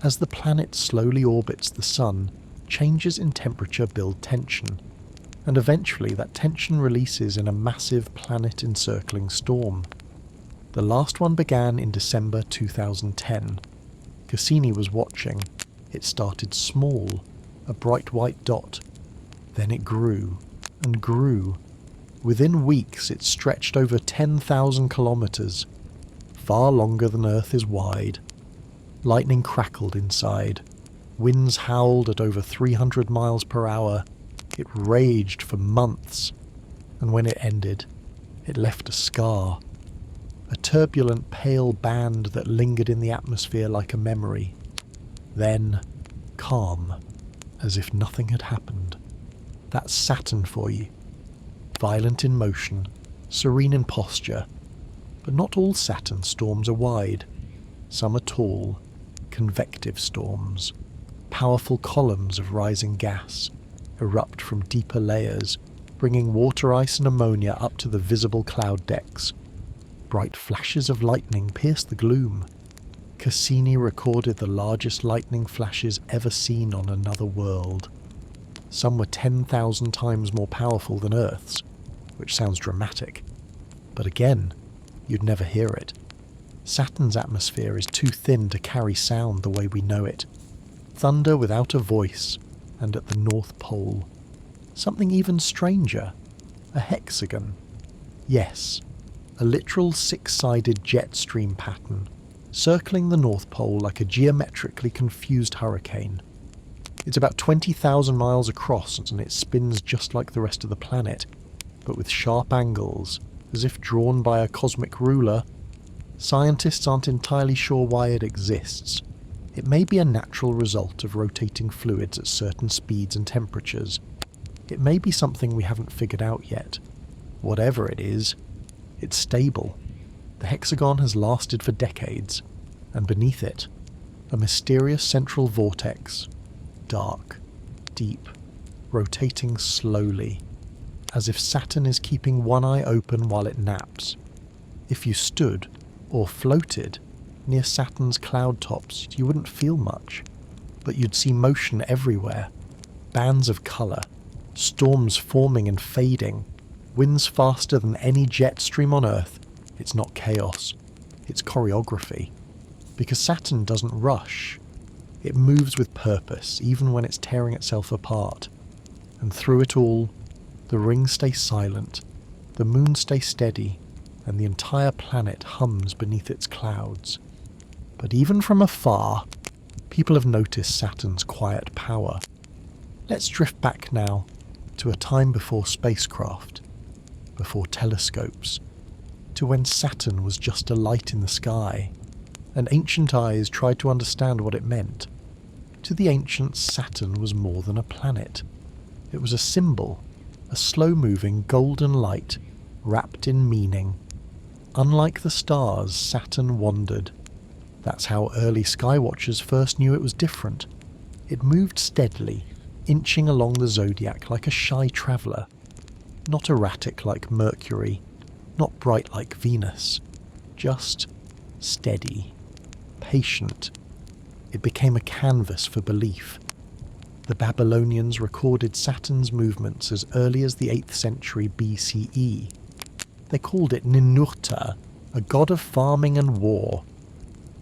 As the planet slowly orbits the Sun, changes in temperature build tension, and eventually that tension releases in a massive planet-encircling storm. The last one began in December 2010. Cassini was watching. It started small, a bright white dot. Then it grew and grew. Within weeks it stretched over 10,000 kilometers, far longer than Earth is wide. Lightning crackled inside. Winds howled at over 300 miles per hour. It raged for months, and when it ended, it left a scar. A turbulent pale band that lingered in the atmosphere like a memory. Then, calm, as if nothing had happened. That's Saturn for you. Violent in motion, serene in posture. But not all Saturn storms are wide. Some are tall, convective storms. Powerful columns of rising gas erupt from deeper layers, bringing water ice and ammonia up to the visible cloud decks. Bright flashes of lightning pierce the gloom. Cassini recorded the largest lightning flashes ever seen on another world. Some were 10,000 times more powerful than Earth's, which sounds dramatic. But again, you'd never hear it. Saturn's atmosphere is too thin to carry sound the way we know it. Thunder without a voice, and at the North Pole. Something even stranger, a hexagon. Yes, a literal six-sided jet stream pattern, circling the North Pole like a geometrically confused hurricane. It's about 20,000 miles across and it spins just like the rest of the planet, but with sharp angles, as if drawn by a cosmic ruler. Scientists aren't entirely sure why it exists. It may be a natural result of rotating fluids at certain speeds and temperatures. It may be something we haven't figured out yet. Whatever it is, it's stable. The hexagon has lasted for decades, and beneath it, a mysterious central vortex, dark, deep, rotating slowly, as if Saturn is keeping one eye open while it naps. If you stood, or floated, near Saturn's cloud tops, you wouldn't feel much, but you'd see motion everywhere, bands of colour, storms forming and fading, winds faster than any jet stream on Earth. It's not chaos, it's choreography. Because Saturn doesn't rush. It moves with purpose, even when it's tearing itself apart. And through it all, the rings stay silent, the moon stays steady, and the entire planet hums beneath its clouds. But even from afar, people have noticed Saturn's quiet power. Let's drift back now to a time before spacecraft, before telescopes, to when Saturn was just a light in the sky, and ancient eyes tried to understand what it meant. To the ancients, Saturn was more than a planet. It was a symbol, a slow-moving golden light wrapped in meaning. Unlike the stars, Saturn wandered. That's how early skywatchers first knew it was different. It moved steadily, inching along the zodiac like a shy traveller. Not erratic like Mercury, not bright like Venus. Just steady, patient. It became a canvas for belief. The Babylonians recorded Saturn's movements as early as the 8th century BCE. They called it Ninurta, a god of farming and war.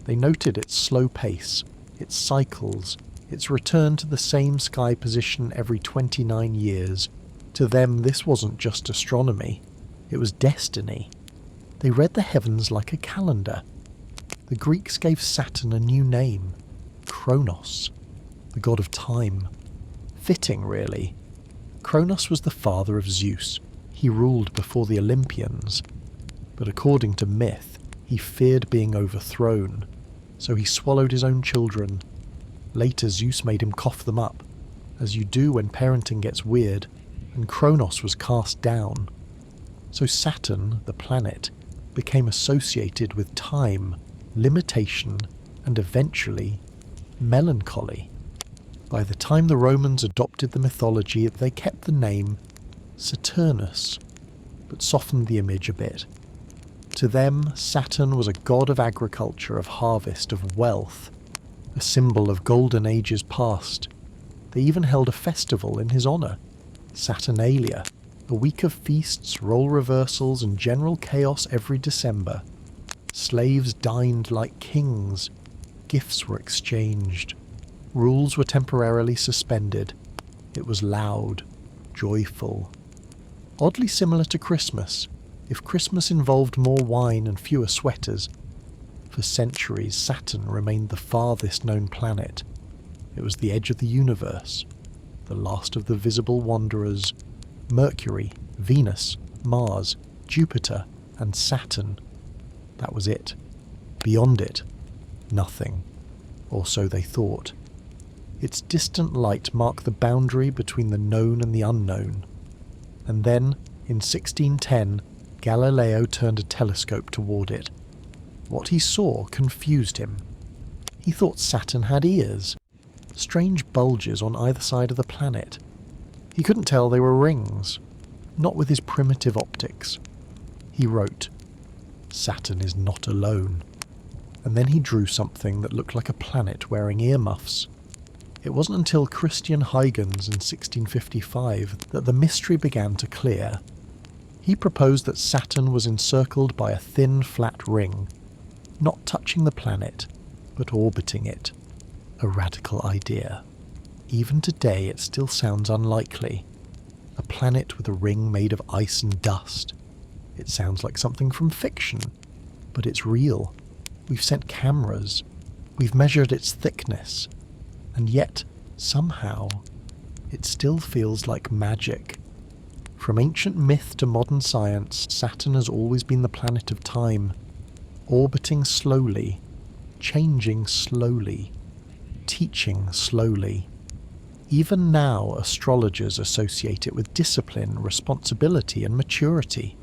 They noted its slow pace, its cycles, its return to the same sky position every 29 years. To them, this wasn't just astronomy, it was destiny. They read the heavens like a calendar. The Greeks gave Saturn a new name, Kronos, the god of time. Fitting, really. Kronos was the father of Zeus. He ruled before the Olympians. But according to myth, he feared being overthrown, so he swallowed his own children. Later, Zeus made him cough them up, as you do when parenting gets weird, and Kronos was cast down. So Saturn, the planet, became associated with time, limitation, and eventually, melancholy. By the time the Romans adopted the mythology, they kept the name Saturnus, but softened the image a bit. To them, Saturn was a god of agriculture, of harvest, of wealth, a symbol of golden ages past. They even held a festival in his honour, Saturnalia, a week of feasts, role reversals, and general chaos every December. Slaves dined like kings, gifts were exchanged, rules were temporarily suspended. It was loud, joyful. Oddly similar to Christmas, if Christmas involved more wine and fewer sweaters. For centuries, Saturn remained the farthest known planet. It was the edge of the universe, the last of the visible wanderers. Mercury, Venus, Mars, Jupiter, and Saturn. That was it. Beyond it, nothing. Or so they thought. Its distant light marked the boundary between the known and the unknown. And then, in 1610, Galileo turned a telescope toward it. What he saw confused him. He thought Saturn had ears, strange bulges on either side of the planet. He couldn't tell they were rings, not with his primitive optics. He wrote, "Saturn is not alone." And then he drew something that looked like a planet wearing earmuffs. It wasn't until Christian Huygens in 1655 that the mystery began to clear. He proposed that Saturn was encircled by a thin, flat ring, not touching the planet, but orbiting it. A radical idea. Even today it still sounds unlikely. A planet with a ring made of ice and dust. It sounds like something from fiction, but it's real. We've sent cameras. We've measured its thickness. And yet, somehow, it still feels like magic. From ancient myth to modern science, Saturn has always been the planet of time, orbiting slowly, changing slowly, teaching slowly. Even now, astrologers associate it with discipline, responsibility, and maturity.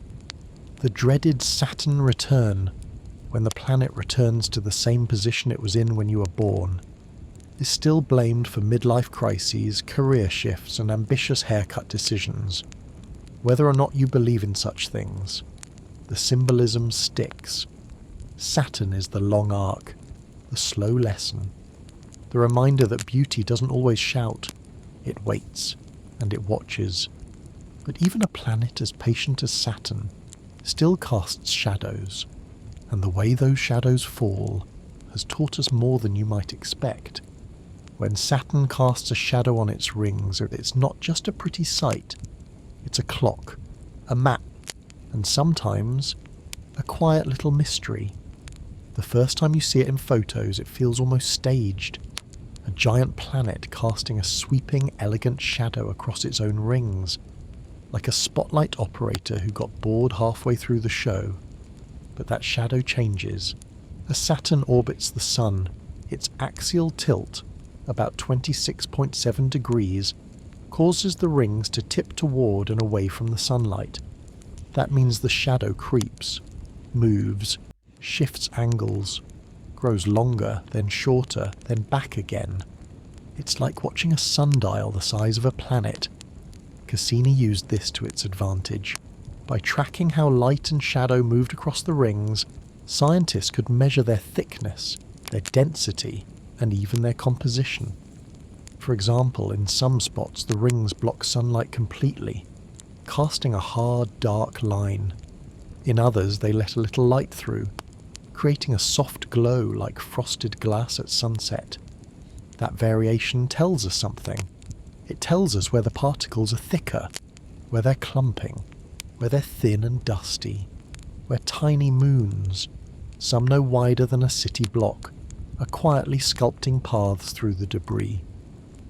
The dreaded Saturn return, when the planet returns to the same position it was in when you were born, is still blamed for midlife crises, career shifts, and ambitious haircut decisions. Whether or not you believe in such things, the symbolism sticks. Saturn is the long arc, the slow lesson, the reminder that beauty doesn't always shout. It waits, and it watches. But even a planet as patient as Saturn still casts shadows, and the way those shadows fall has taught us more than you might expect. When Saturn casts a shadow on its rings, it's not just a pretty sight. It's a clock, a map, and sometimes a quiet little mystery. The first time you see it in photos, it feels almost staged. A giant planet casting a sweeping, elegant shadow across its own rings, like a spotlight operator who got bored halfway through the show. But that shadow changes. As Saturn orbits the Sun, its axial tilt, about 26.7 degrees, causes the rings to tip toward and away from the sunlight. That means the shadow creeps, moves, shifts angles, grows longer, then shorter, then back again. It's like watching a sundial the size of a planet. Cassini used this to its advantage. By tracking how light and shadow moved across the rings, scientists could measure their thickness, their density, and even their composition. For example, in some spots the rings block sunlight completely, casting a hard, dark line. In others they let a little light through, creating a soft glow like frosted glass at sunset. That variation tells us something. It tells us where the particles are thicker, where they're clumping, where they're thin and dusty, where tiny moons, some no wider than a city block, are quietly sculpting paths through the debris.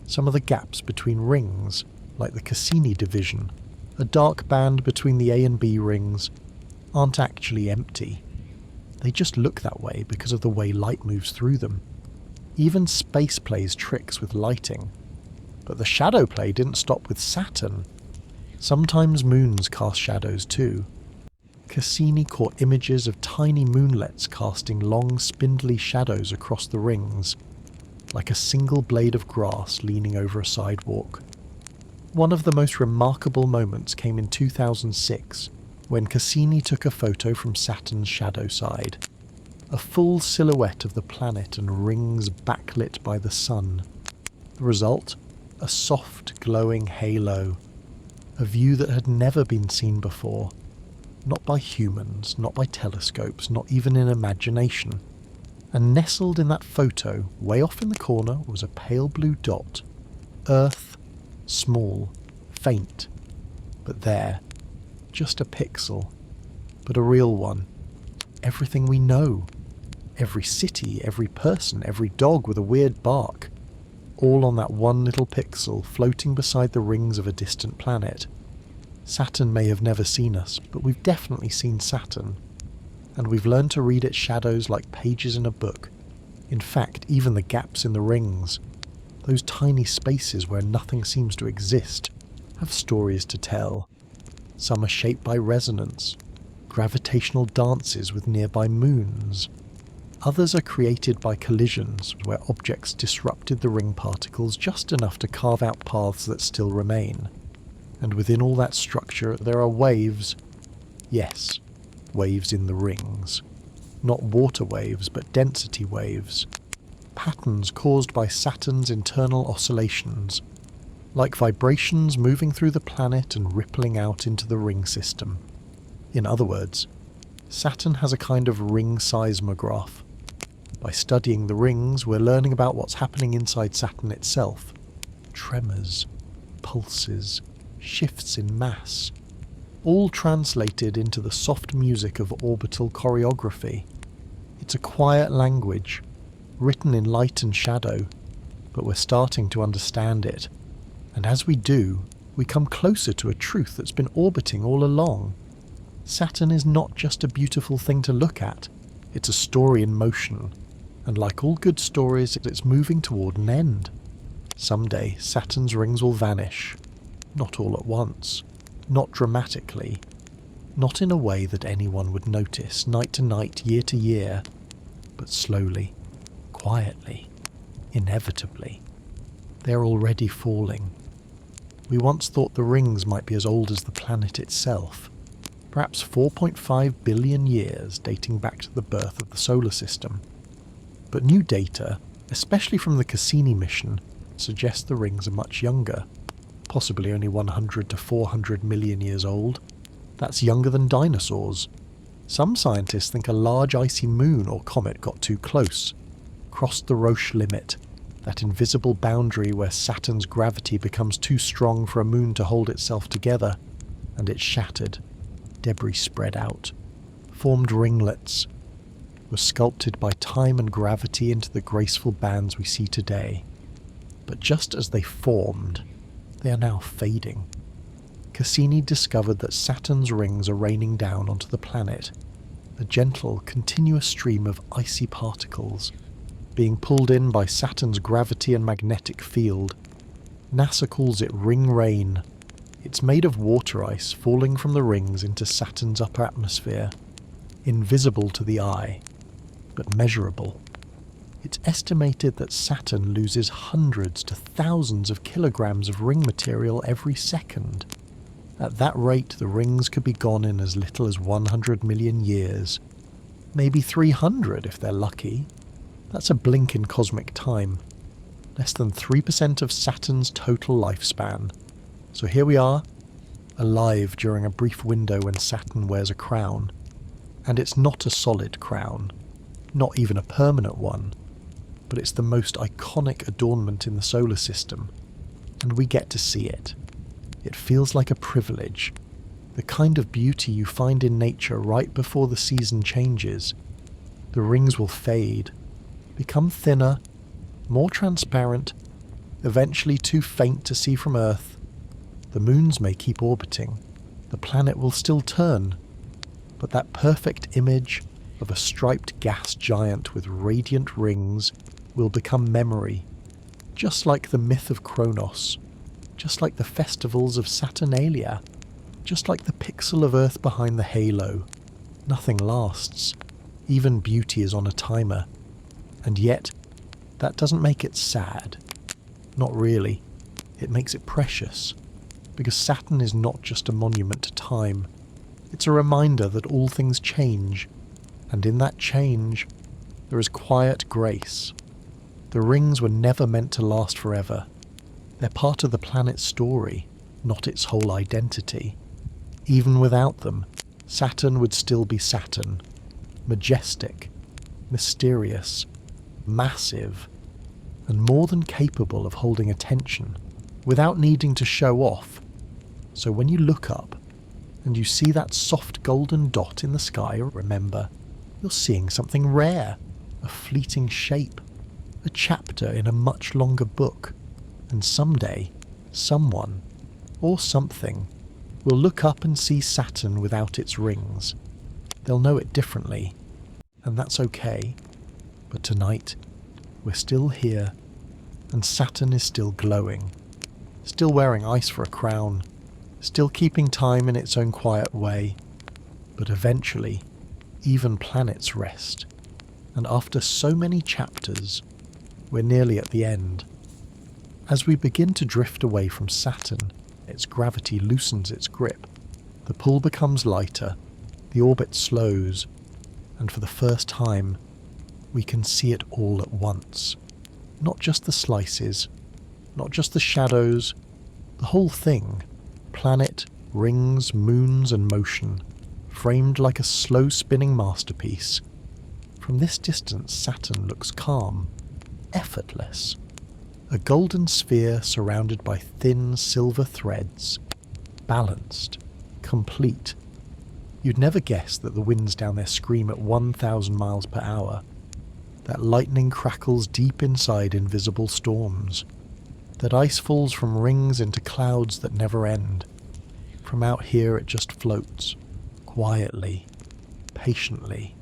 Some of the gaps between rings, like the Cassini division, a dark band between the A and B rings, aren't actually empty. They just look that way because of the way light moves through them. Even space plays tricks with lighting. But the shadow play didn't stop with Saturn. Sometimes moons cast shadows too. Cassini caught images of tiny moonlets casting long, spindly shadows across the rings, like a single blade of grass leaning over a sidewalk. One of the most remarkable moments came in 2006, when Cassini took a photo from Saturn's shadow side. A full silhouette of the planet and rings backlit by the sun. The result? A soft, glowing halo. A view that had never been seen before. Not by humans, not by telescopes, not even in imagination. And nestled in that photo, way off in the corner, was a pale blue dot. Earth, small, faint. But there, just a pixel. But a real one. Everything we know. Every city, every person, every dog with a weird bark. All on that one little pixel floating beside the rings of a distant planet. Saturn may have never seen us, but we've definitely seen Saturn. And we've learned to read its shadows like pages in a book. In fact, even the gaps in the rings, those tiny spaces where nothing seems to exist, have stories to tell. Some are shaped by resonance, gravitational dances with nearby moons. Others are created by collisions where objects disrupted the ring particles just enough to carve out paths that still remain. And within all that structure there are waves. Yes, waves in the rings. Not water waves, but density waves. patterns caused by Saturn's internal oscillations, like vibrations moving through the planet and rippling out into the ring system. In other words, Saturn has a kind of ring seismograph. By studying the rings, we're learning about what's happening inside Saturn itself. Tremors, pulses, shifts in mass, all translated into the soft music of orbital choreography. It's a quiet language, written in light and shadow, but we're starting to understand it. And as we do, we come closer to a truth that's been orbiting all along. Saturn is not just a beautiful thing to look at, it's a story in motion. And like all good stories, it's moving toward an end. Someday, Saturn's rings will vanish. Not all at once. Not dramatically. Not in a way that anyone would notice, night to night, year to year. But slowly, quietly, inevitably. They're already falling. We once thought the rings might be as old as the planet itself. Perhaps 4.5 billion years dating back to the birth of the solar system. But new data, especially from the Cassini mission, suggests the rings are much younger, possibly only 100 to 400 million years old. That's younger than dinosaurs. Some scientists think a large icy moon or comet got too close, crossed the Roche limit, that invisible boundary where Saturn's gravity becomes too strong for a moon to hold itself together, and it shattered, debris spread out, formed ringlets, were sculpted by time and gravity into the graceful bands we see today. But just as they formed, they are now fading. Cassini discovered that Saturn's rings are raining down onto the planet, a gentle, continuous stream of icy particles, being pulled in by Saturn's gravity and magnetic field. NASA calls it ring rain. It's made of water ice falling from the rings into Saturn's upper atmosphere, invisible to the eye, but measurable. It's estimated that Saturn loses hundreds to thousands of kilograms of ring material every second. At that rate, the rings could be gone in as little as 100 million years. Maybe 300 if they're lucky. That's a blink in cosmic time. Less than 3% of Saturn's total lifespan. So here we are, alive during a brief window when Saturn wears a crown. And it's not a solid crown. Not even a permanent one, but it's the most iconic adornment in the solar system, and we get to see it. It feels like a privilege, the kind of beauty you find in nature right before the season changes. The rings will fade, become thinner, more transparent, eventually too faint to see from Earth. The moons may keep orbiting, the planet will still turn, but that perfect image of a striped gas giant with radiant rings will become memory, just like the myth of Kronos, just like the festivals of Saturnalia, just like the pixel of Earth behind the halo. Nothing lasts. Even beauty is on a timer. And yet, that doesn't make it sad. Not really. It makes it precious. Because Saturn is not just a monument to time. It's a reminder that all things change. And in that change, there is quiet grace. The rings were never meant to last forever. They're part of the planet's story, not its whole identity. Even without them, Saturn would still be Saturn. Majestic, mysterious, massive, and more than capable of holding attention, without needing to show off. So when you look up, and you see that soft golden dot in the sky, remember, you're seeing something rare, a fleeting shape, a chapter in a much longer book, and someday, someone, or something, will look up and see Saturn without its rings. They'll know it differently, and that's okay. But tonight, we're still here, and Saturn is still glowing, still wearing ice for a crown, still keeping time in its own quiet way. But eventually, even planets rest, and after so many chapters, we're nearly at the end. As we begin to drift away from Saturn, its gravity loosens its grip, the pull becomes lighter, the orbit slows, and for the first time, we can see it all at once. Not just the slices, not just the shadows, the whole thing. Planet, rings, moons and motion, framed like a slow-spinning masterpiece. From this distance, Saturn looks calm, effortless. A golden sphere surrounded by thin silver threads, balanced, complete. You'd never guess that the winds down there scream at 1,000 miles per hour, that lightning crackles deep inside invisible storms, that ice falls from rings into clouds that never end. From out here it just floats, quietly, patiently.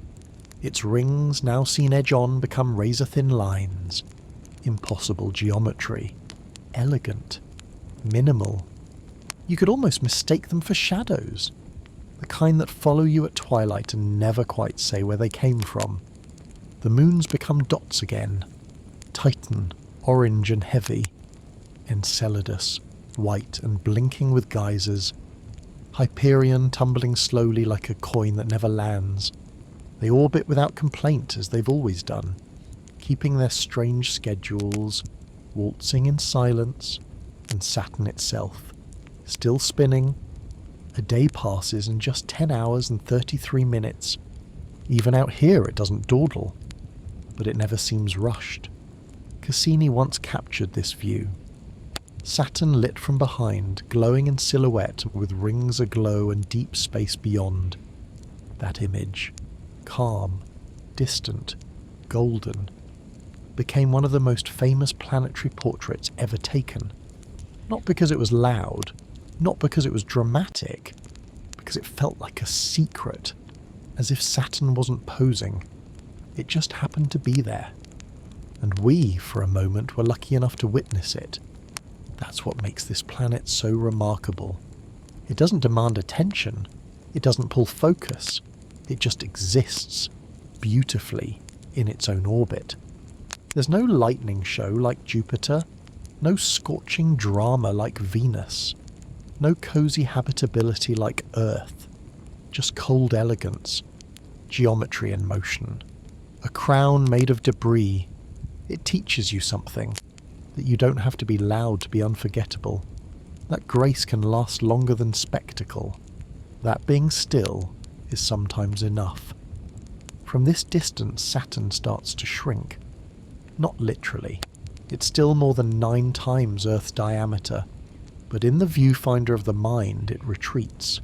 Its rings, now seen edge on, become razor-thin lines. Impossible geometry. Elegant. Minimal. You could almost mistake them for shadows. The kind that follow you at twilight and never quite say where they came from. The moons become dots again. Titan, orange and heavy. Enceladus, white and blinking with geysers. Hyperion tumbling slowly like a coin that never lands. They orbit without complaint as they've always done, keeping their strange schedules, waltzing in silence, and Saturn itself, still spinning. A day passes in just 10 hours and 33 minutes. Even out here it doesn't dawdle, but it never seems rushed. Cassini once captured this view. Saturn lit from behind, glowing in silhouette with rings aglow and deep space beyond. That image, calm, distant, golden, became one of the most famous planetary portraits ever taken. Not because it was loud, not because it was dramatic, because it felt like a secret, as if Saturn wasn't posing. It just happened to be there. And we, for a moment, were lucky enough to witness it. That's what makes this planet so remarkable. It doesn't demand attention. It doesn't pull focus. It just exists, beautifully, in its own orbit. There's no lightning show like Jupiter, no scorching drama like Venus, no cozy habitability like Earth, just cold elegance, geometry in motion. A crown made of debris. It teaches you something, that you don't have to be loud to be unforgettable, that grace can last longer than spectacle, that being still is sometimes enough. From this distance, Saturn starts to shrink. Not literally. It's still more than 9 times Earth's diameter, but in the viewfinder of the mind it retreats,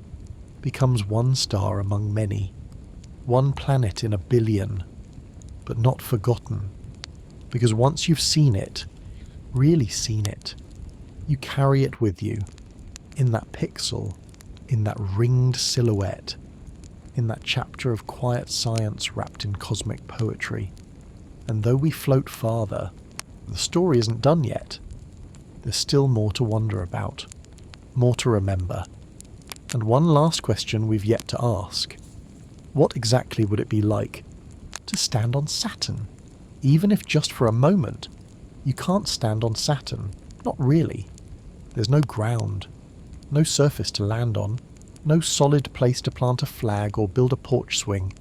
becomes one star among many, one planet in a billion, but not forgotten, because once you've seen it, really seen it, you carry it with you, in that pixel, in that ringed silhouette, in that chapter of quiet science wrapped in cosmic poetry. And though we float farther, the story isn't done yet. There's still more to wonder about, more to remember. And one last question we've yet to ask. What exactly would it be like to stand on Saturn? Even if just for a moment. You can't stand on Saturn. Not really. There's no ground, no surface to land on, no solid place to plant a flag or build a porch swing.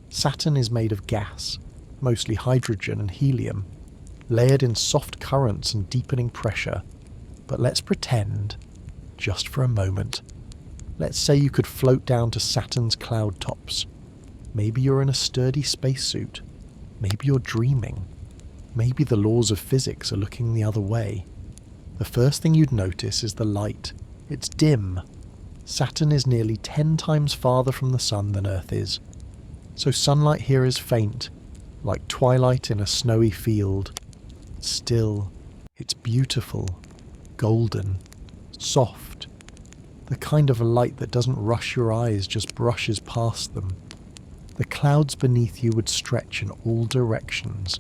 Saturn is made of gas, mostly hydrogen and helium, layered in soft currents and deepening pressure. But let's pretend, just for a moment, let's say you could float down to Saturn's cloud tops. Maybe you're in a sturdy spacesuit. Maybe you're dreaming. Maybe the laws of physics are looking the other way. The first thing you'd notice is the light. It's dim. Saturn is nearly 10 times farther from the sun than Earth is. So sunlight here is faint, like twilight in a snowy field. Still, it's beautiful, golden, soft. The kind of light that doesn't rush your eyes, just brushes past them. The clouds beneath you would stretch in all directions,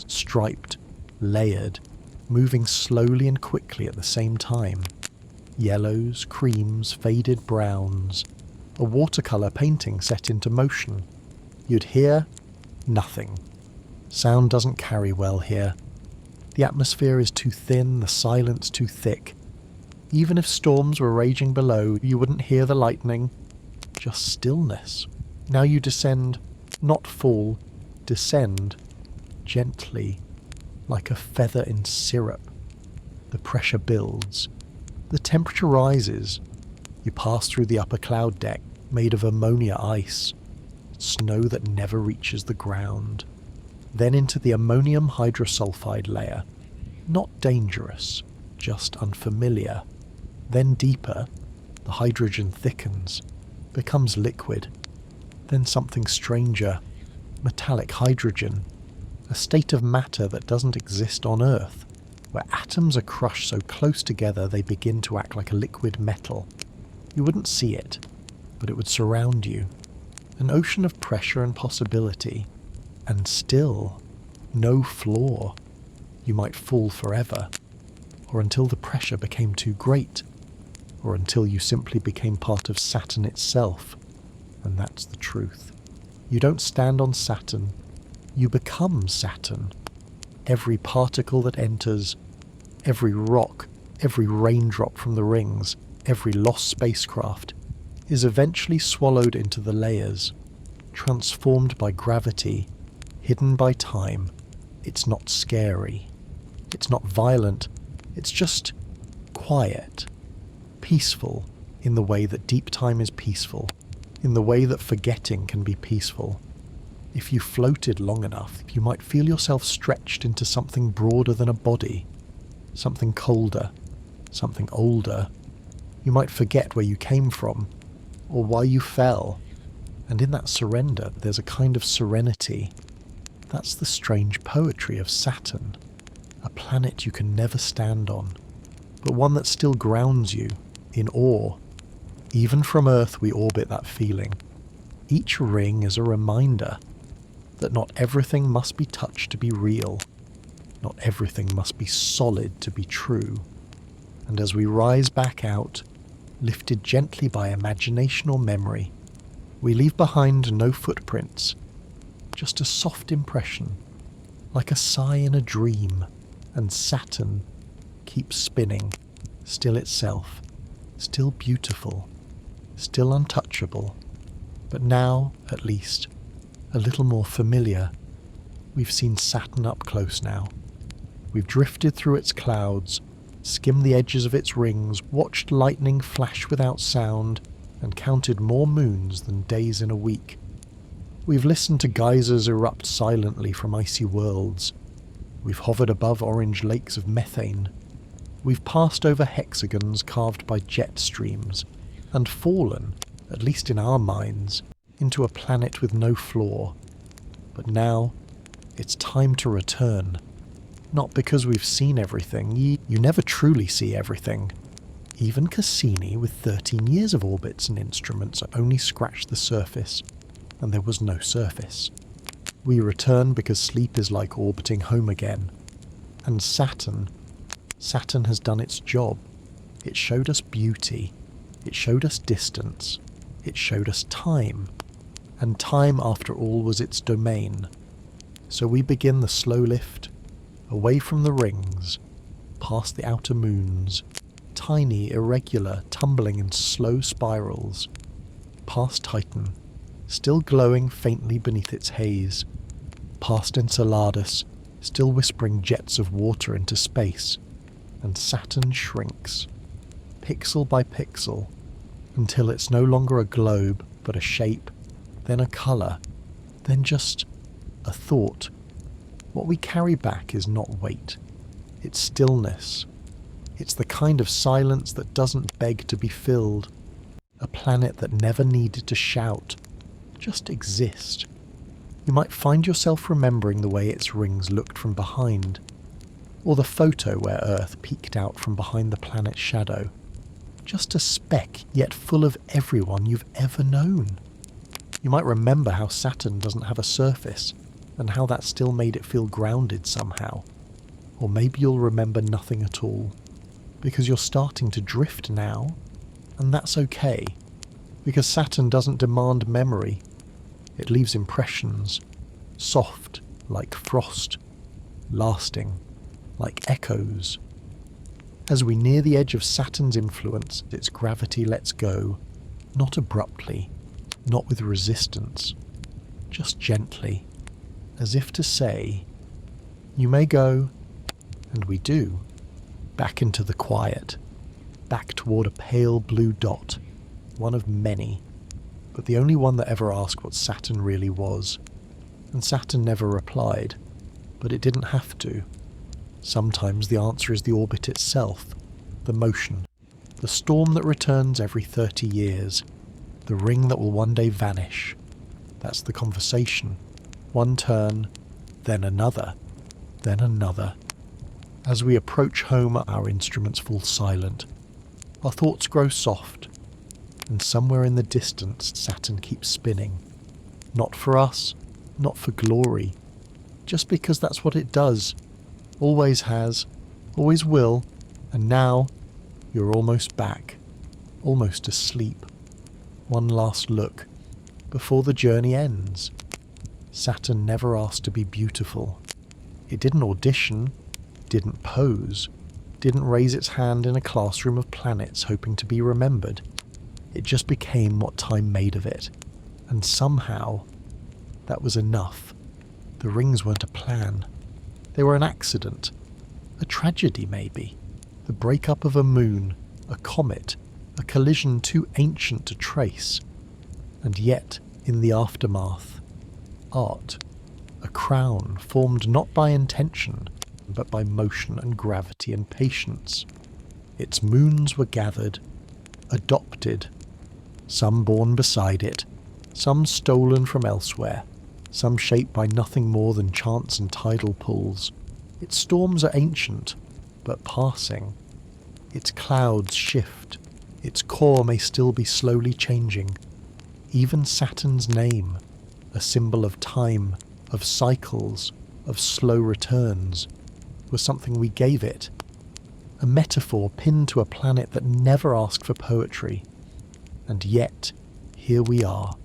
striped, layered, moving slowly and quickly at the same time. Yellows, creams, faded browns, a watercolour painting set into motion. You'd hear nothing. Sound doesn't carry well here. The atmosphere is too thin, the silence too thick. Even if storms were raging below, you wouldn't hear the lightning. Just stillness. Now you descend, not fall, descend, gently, like a feather in syrup. The pressure builds. The temperature rises. You pass through the upper cloud deck, made of ammonia ice, snow that never reaches the ground. Then into the ammonium hydrosulfide layer. Not dangerous, just unfamiliar. Then deeper, the hydrogen thickens, becomes liquid. Then something stranger, metallic hydrogen, a state of matter that doesn't exist on Earth, where atoms are crushed so close together they begin to act like a liquid metal. You wouldn't see it, but it would surround you. An ocean of pressure and possibility, and still no floor. You might fall forever, or until the pressure became too great, or until you simply became part of Saturn itself, and that's the truth. You don't stand on Saturn, you become Saturn. Every particle that enters, every rock, every raindrop from the rings, every lost spacecraft, is eventually swallowed into the layers, transformed by gravity, hidden by time. It's not scary. It's not violent. It's just quiet, peaceful in the way that deep time is peaceful, in the way that forgetting can be peaceful. If you floated long enough, you might feel yourself stretched into something broader than a body, something colder, something older. You might forget where you came from, or why you fell, and in that surrender there's a kind of serenity. That's the strange poetry of Saturn, a planet you can never stand on, but one that still grounds you in awe. Even from Earth we orbit that feeling. Each ring is a reminder that not everything must be touched to be real, not everything must be solid to be true. And as we rise back out, lifted gently by imagination or memory, we leave behind no footprints, just a soft impression, like a sigh in a dream, and Saturn keeps spinning, still itself, still beautiful, still untouchable, but now, at least, a little more familiar. We've seen Saturn up close now. We've drifted through its clouds, skimmed the edges of its rings, watched lightning flash without sound, and counted more moons than days in a week. We've listened to geysers erupt silently from icy worlds. We've hovered above orange lakes of methane. We've passed over hexagons carved by jet streams, and fallen, at least in our minds, into a planet with no floor. But now, it's time to return. Not because we've seen everything. You never truly see everything. Even Cassini, with 13 years of orbits and instruments, only scratched the surface, and there was no surface. We return because sleep is like orbiting home again. And Saturn has done its job. It showed us beauty. It showed us distance. It showed us time. And time, after all, was its domain. So we begin the slow lift, away from the rings, past the outer moons, tiny, irregular, tumbling in slow spirals, past Titan, still glowing faintly beneath its haze, past Enceladus, still whispering jets of water into space, and Saturn shrinks, pixel by pixel, until it's no longer a globe, but a shape, then a colour, then just a thought. What we carry back is not weight, it's stillness. It's the kind of silence that doesn't beg to be filled, a planet that never needed to shout, just exist. You might find yourself remembering the way its rings looked from behind, or the photo where Earth peeked out from behind the planet's shadow, just a speck yet full of everyone you've ever known. You might remember how Saturn doesn't have a surface, and how that still made it feel grounded somehow. Or maybe you'll remember nothing at all, because you're starting to drift now, and that's okay, because Saturn doesn't demand memory. It leaves impressions, soft like frost, lasting like echoes. As we near the edge of Saturn's influence, its gravity lets go, not abruptly, not with resistance, just gently, as if to say, you may go, And we do. Back into the quiet. Back toward a pale blue dot. One of many. But the only one that ever asked what Saturn really was. And Saturn never replied. But it didn't have to. Sometimes the answer is the orbit itself. The motion. The storm that returns every 30 years. The ring that will one day vanish. That's the conversation. One turn, then another, then another. As we approach home, our instruments fall silent. Our thoughts grow soft. And somewhere in the distance, Saturn keeps spinning. Not for us, not for glory. Just because that's what it does. Always has, always will, and now you're almost back, almost asleep. One last look, before the journey ends. Saturn never asked to be beautiful. It didn't audition, didn't pose, didn't raise its hand in a classroom of planets hoping to be remembered. It just became what time made of it. And somehow, that was enough. The rings weren't a plan. They were an accident. A tragedy, maybe. The breakup of a moon, a comet, a collision too ancient to trace. And yet, in the aftermath, art, a crown formed not by intention, but by motion and gravity and patience. Its moons were gathered, adopted, some born beside it, some stolen from elsewhere, some shaped by nothing more than chance and tidal pulls. Its storms are ancient, but passing. Its clouds shift. Its core may still be slowly changing. Even Saturn's name, a symbol of time, of cycles, of slow returns, was something we gave it. A metaphor pinned to a planet that never asked for poetry. And yet, here we are,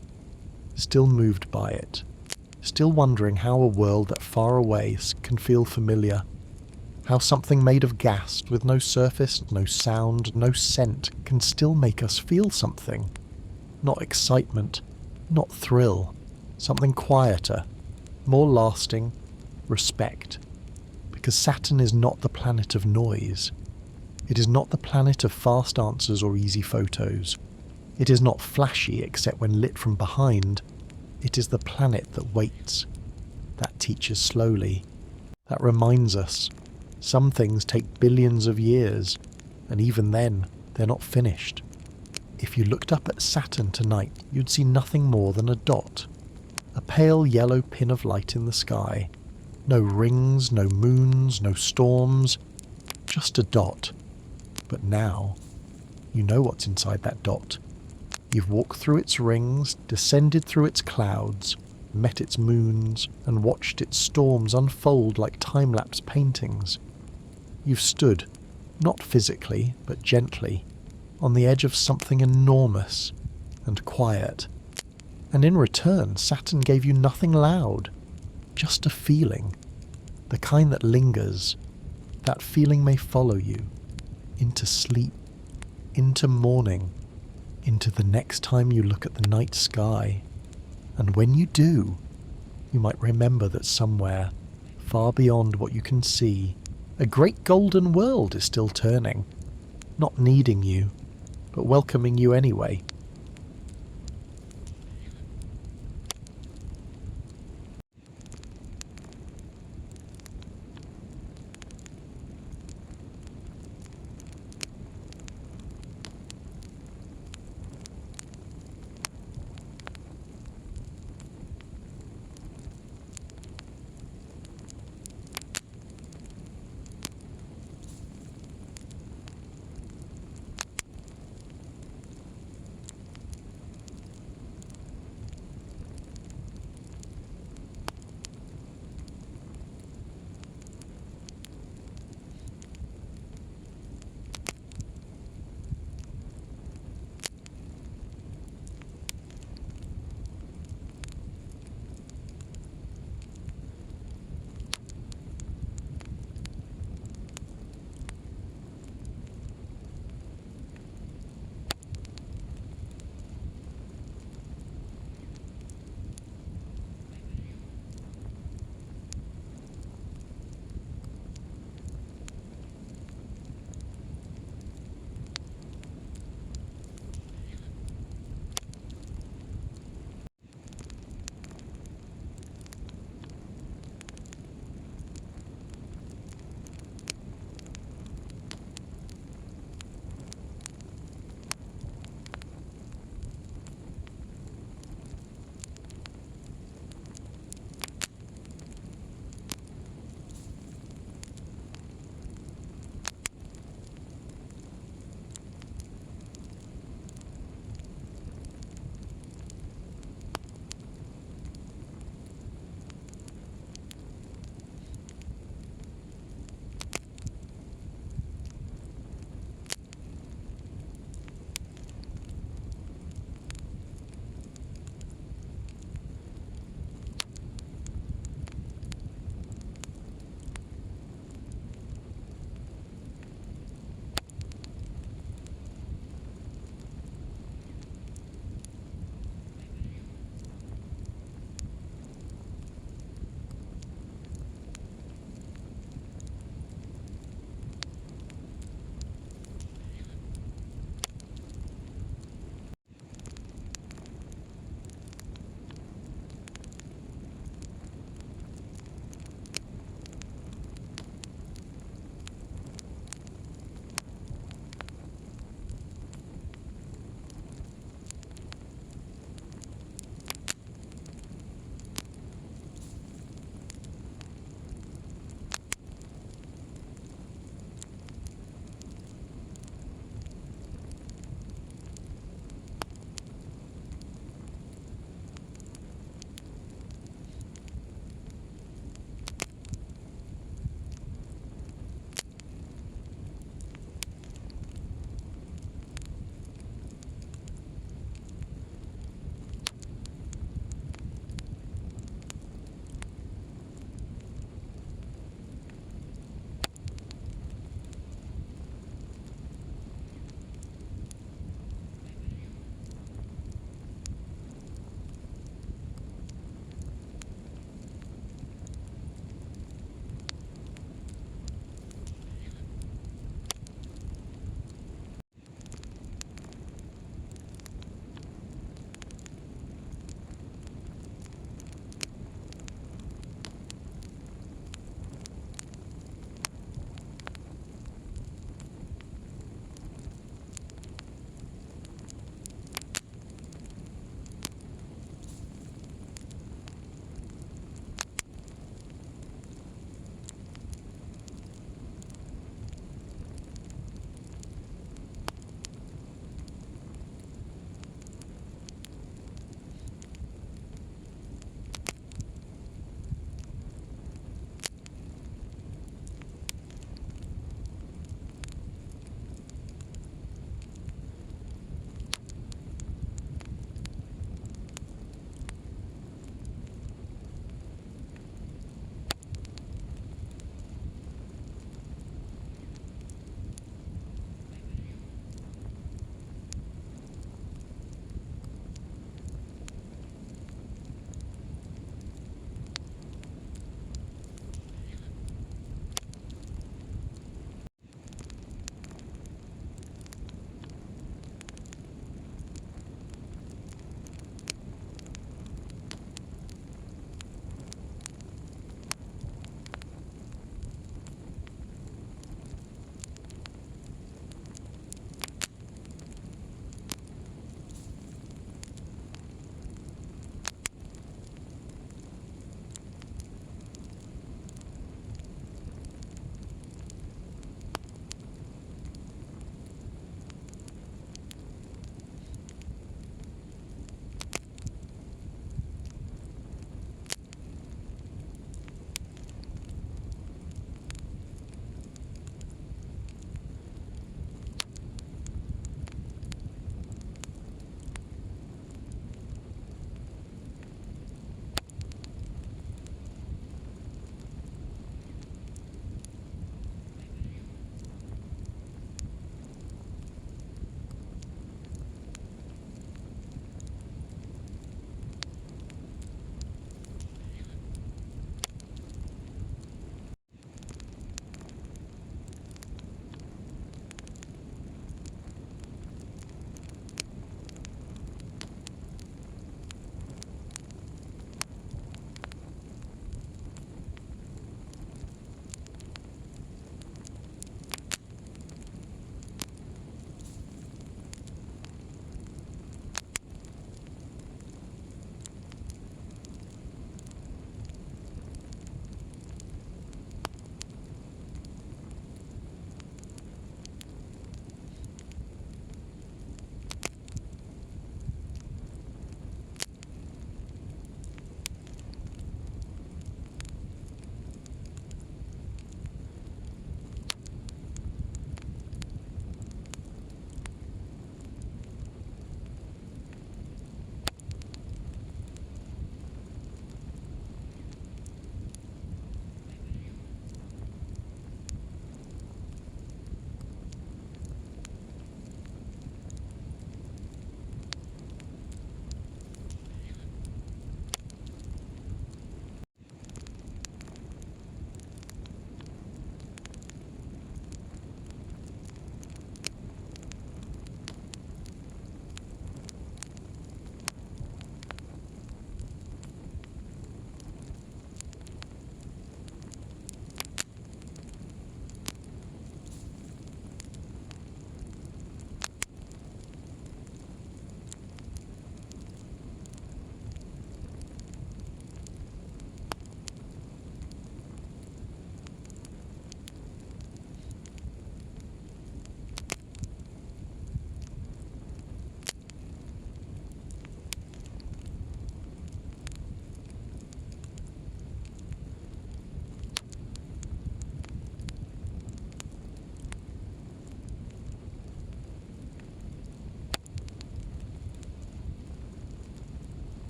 still moved by it. Still wondering how a world that far away can feel familiar. How something made of gas with no surface, no sound, no scent can still make us feel something. Not excitement, not thrill. Something quieter, more lasting, respect. Because Saturn is not the planet of noise. It is not the planet of fast answers or easy photos. It is not flashy except when lit from behind. It is the planet that waits, that teaches slowly, that reminds us some things take billions of years, and even then, they're not finished. If you looked up at Saturn tonight, you'd see nothing more than a dot, a pale yellow pin of light in the sky. No rings, no moons, no storms, just a dot. But now, you know what's inside that dot. You've walked through its rings, descended through its clouds, met its moons, and watched its storms unfold like time-lapse paintings. You've stood, not physically, but gently, on the edge of something enormous and quiet. And in return, Saturn gave you nothing loud, just a feeling, the kind that lingers. That feeling may follow you, into sleep, into morning, into the next time you look at the night sky. And when you do, you might remember that somewhere, far beyond what you can see, a great golden world is still turning, not needing you, but welcoming you anyway.